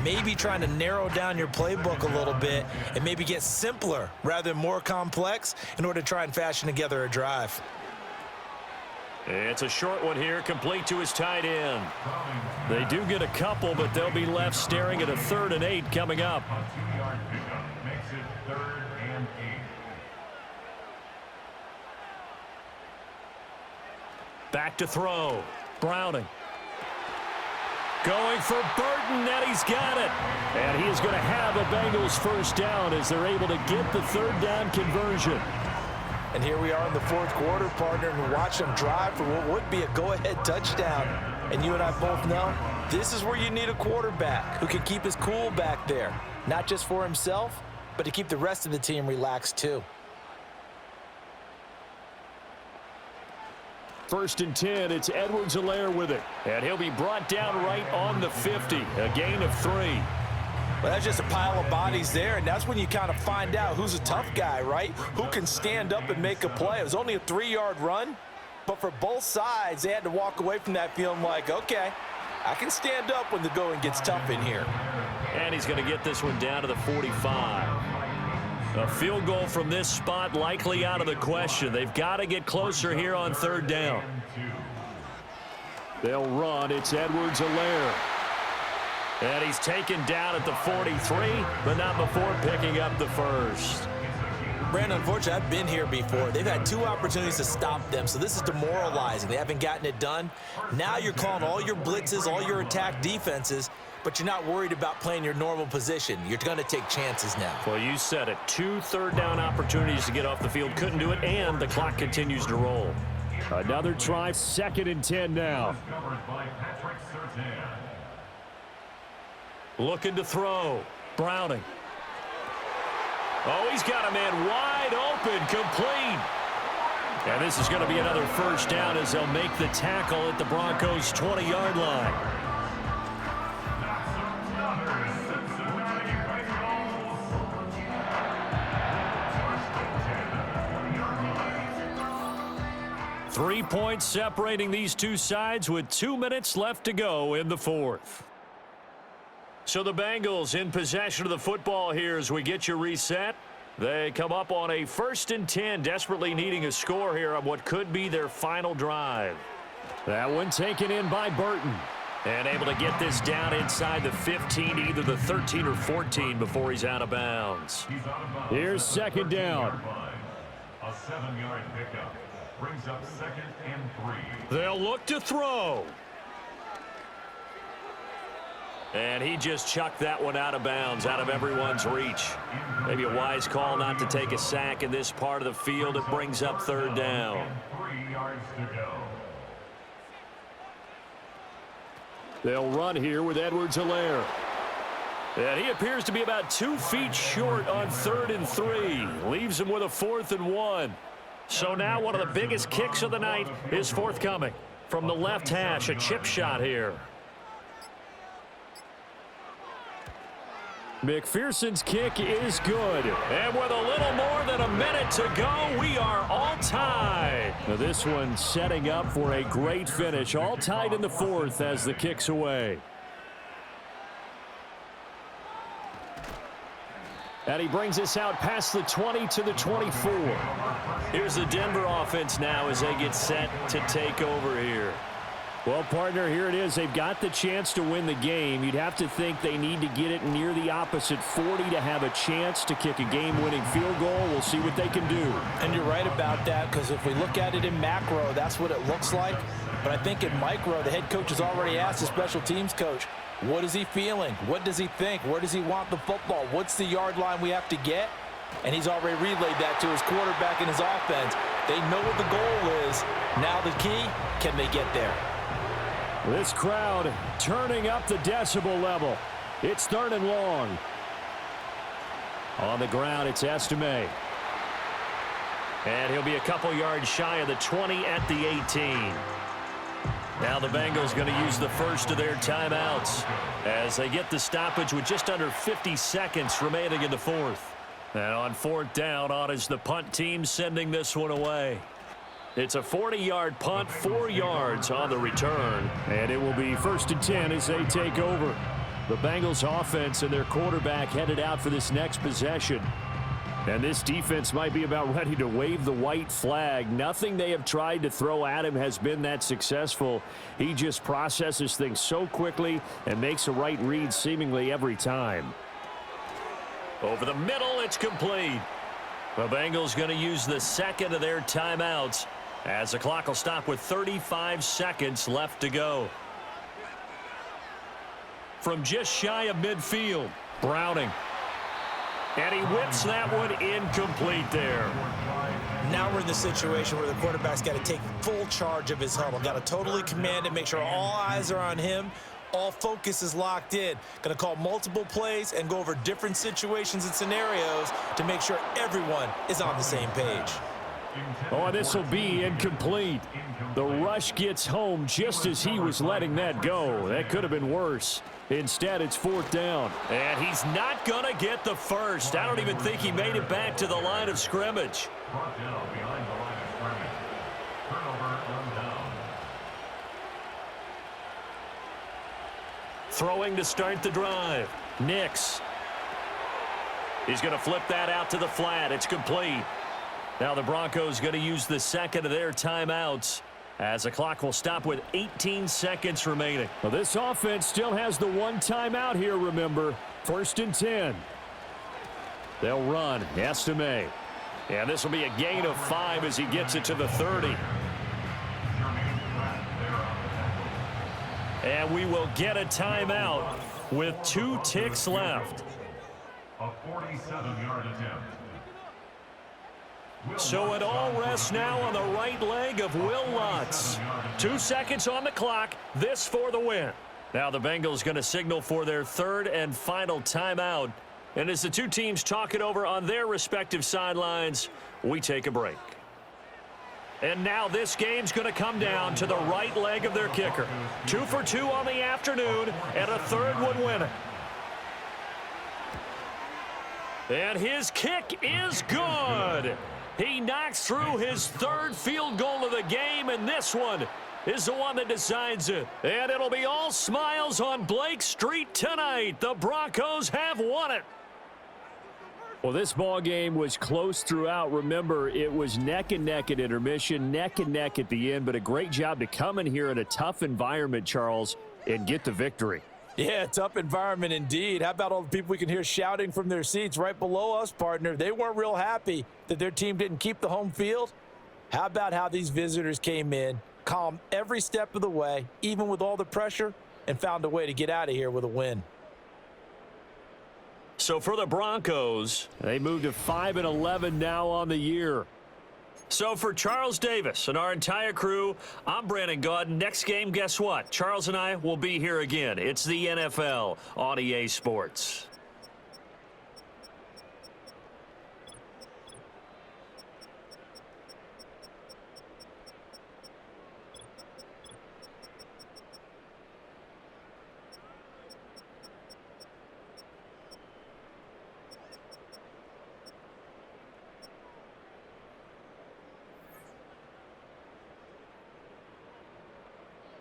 Speaker 3: Maybe trying to narrow down your playbook a little bit and maybe get simpler rather than more complex in order to try and fashion together a drive.
Speaker 6: It's a short one here, complete to his tight end. They do get a couple, but they'll be left staring at a 3rd and 8 coming up.
Speaker 4: A 2-yard pickup makes it 3rd and 8.
Speaker 6: Back to throw. Browning. Going for Burton, and he's got it. And he is going to have a Bengals first down as they're able to get the 3rd down conversion.
Speaker 3: And here we are in the 4th quarter, partner, and watch them drive for what would be a go-ahead touchdown. And you and I both know this is where you need a quarterback who can keep his cool back there, not just for himself, but to keep the rest of the team relaxed too.
Speaker 6: 1st and 10, it's Edwards-Helaire with it. And he'll be brought down right on the 50, a gain of 3.
Speaker 3: Well, that's just a pile of bodies there, and that's when you kind of find out who's a tough guy, right? Who can stand up and make a play. It was only a 3-yard run, but for both sides, they had to walk away from that feeling like, okay, I can stand up when the going gets tough in here.
Speaker 6: And he's going to get this one down to the 45. A field goal from this spot likely out of the question. They've got to get closer here on 3rd down. They'll run. It's Edwards-Helaire. And he's taken down at the 43, but not before picking up the 1st.
Speaker 3: Brandon, unfortunately, I've been here before. They've had 2 opportunities to stop them, so this is demoralizing. They haven't gotten it done. Now you're calling all your blitzes, all your attack defenses, but you're not worried about playing your normal position. You're going to take chances now.
Speaker 6: Well, you said it. 2 3rd down opportunities to get off the field. Couldn't do it, and the clock continues to roll. Another try, 2nd and 10 now. Looking to throw. Browning. Oh, he's got a man wide open, complete. And this is going to be another first down as they'll make the tackle at the Broncos' 20-yard line. Three points separating these two sides with 2 minutes left to go in the 4th. So the Bengals in possession of the football here as we get you reset. They come up on a 1st and 10, desperately needing a score here on what could be their final drive. That one taken in by Burton. And able to get this down inside the 15, either the 13 or 14 before he's out of bounds. Here's 2nd down.
Speaker 4: A 7-yard pickup brings up 2nd and 3.
Speaker 6: They'll look to throw. And he just chucked that one out of bounds, out of everyone's reach. Maybe a wise call not to take a sack in this part of the field. It brings up 3rd down.
Speaker 4: 3 yards to go.
Speaker 6: They'll run here with Edwards-Helaire. And he appears to be about 2 feet short on 3rd and 3. Leaves him with a 4th and 1. So now one of the biggest kicks of the night is forthcoming. From the left hash, a chip shot here. McPherson's kick is good. And with a little more than a minute to go, we are all tied. Now this one setting up for a great finish. All tied in the 4th as the kick's away. And he brings us out past the 20 to the 24. Here's the Denver offense now as they get set to take over here. Well, partner, here it is. They've got the chance to win the game. You'd have to think they need to get it near the opposite 40 to have a chance to kick a game-winning field goal. We'll see what they can do.
Speaker 3: And you're right about that, because if we look at it in macro, that's what it looks like. But I think in micro, the head coach has already asked the special teams coach, what is he feeling? What does he think? Where does he want the football? What's the yard line we have to get? And he's already relayed that to his quarterback and his offense. They know what the goal is. Now the key, can they get there?
Speaker 6: This crowd turning up the decibel level. It's 3rd and long. On the ground, it's Estime. And he'll be a couple yards shy of the 20 at the 18. Now the Bengals going to use the first of their timeouts as they get the stoppage with just under 50 seconds remaining in the 4th. And on fourth down, on is the punt team sending this one away. It's a 40-yard punt, 4 yards on the return.
Speaker 2: And it will be 1st and 10 as they take over. The Bengals offense and their quarterback headed out for this next possession. And this defense might be about ready to wave the white flag. Nothing they have tried to throw at him has been that successful. He just processes things so quickly and makes a right read seemingly every time.
Speaker 6: Over the middle, it's complete. The Bengals going to use the second of their timeouts as the clock will stop with 35 seconds left to go. From just shy of midfield, Browning. And he whips that one incomplete there.
Speaker 3: Now we're in the situation where the quarterback's got to take full charge of his huddle. Got to totally command it, make sure all eyes are on him. All focus is locked in. Going to call multiple plays and go over different situations and scenarios to make sure everyone is on the same page.
Speaker 2: Oh, this will be incomplete. The rush gets home just as he was letting that go. That could have been worse. Instead, it's 4th down.
Speaker 6: And he's not going to get the first. I don't even think he made it back to the line of scrimmage.
Speaker 4: Brought down behind the line of scrimmage. Turnover on down.
Speaker 6: Throwing to start the drive. Nix. He's going to flip that out to the flat. It's complete. Now the Broncos going to use the second of their timeouts as the clock will stop with 18 seconds remaining.
Speaker 2: Well, this offense still has the one timeout here, remember. 1st and 10. They'll run. Estime.
Speaker 6: And this will be a gain of 5 as he gets it to the 30. And we will get a timeout with 2 ticks left.
Speaker 4: A 47-yard attempt.
Speaker 6: So it all rests now on the right leg of Will Lutz. 2 seconds on the clock. This for the win. Now the Bengals going to signal for their 3rd and final timeout. And as the two teams talk it over on their respective sidelines, we take a break. And now this game's going to come down to the right leg of their kicker. 2 for 2 on the afternoon, and a 3rd one winning. And his kick is good. He knocks through his 3rd field goal of the game, and this one is the one that decides it. And it'll be all smiles on Blake Street tonight. The Broncos have won it.
Speaker 2: Well, this ball game was close throughout. Remember, it was neck and neck at intermission, neck and neck at the end, but a great job to come in here in a tough environment, Charles, and get the victory.
Speaker 3: Yeah, tough environment indeed. How about all the people we can hear shouting from their seats right below us, partner? They weren't real happy that their team didn't keep the home field. How about how these visitors came in, calm every step of the way, even with all the pressure, and found a way to get out of here with a win.
Speaker 6: So for the Broncos,
Speaker 2: they move to 5-11 now on the year.
Speaker 6: So for Charles Davis and our entire crew, I'm Brandon Gaudin. Next game, guess what? Charles and I will be here again. It's the NFL on EA Sports.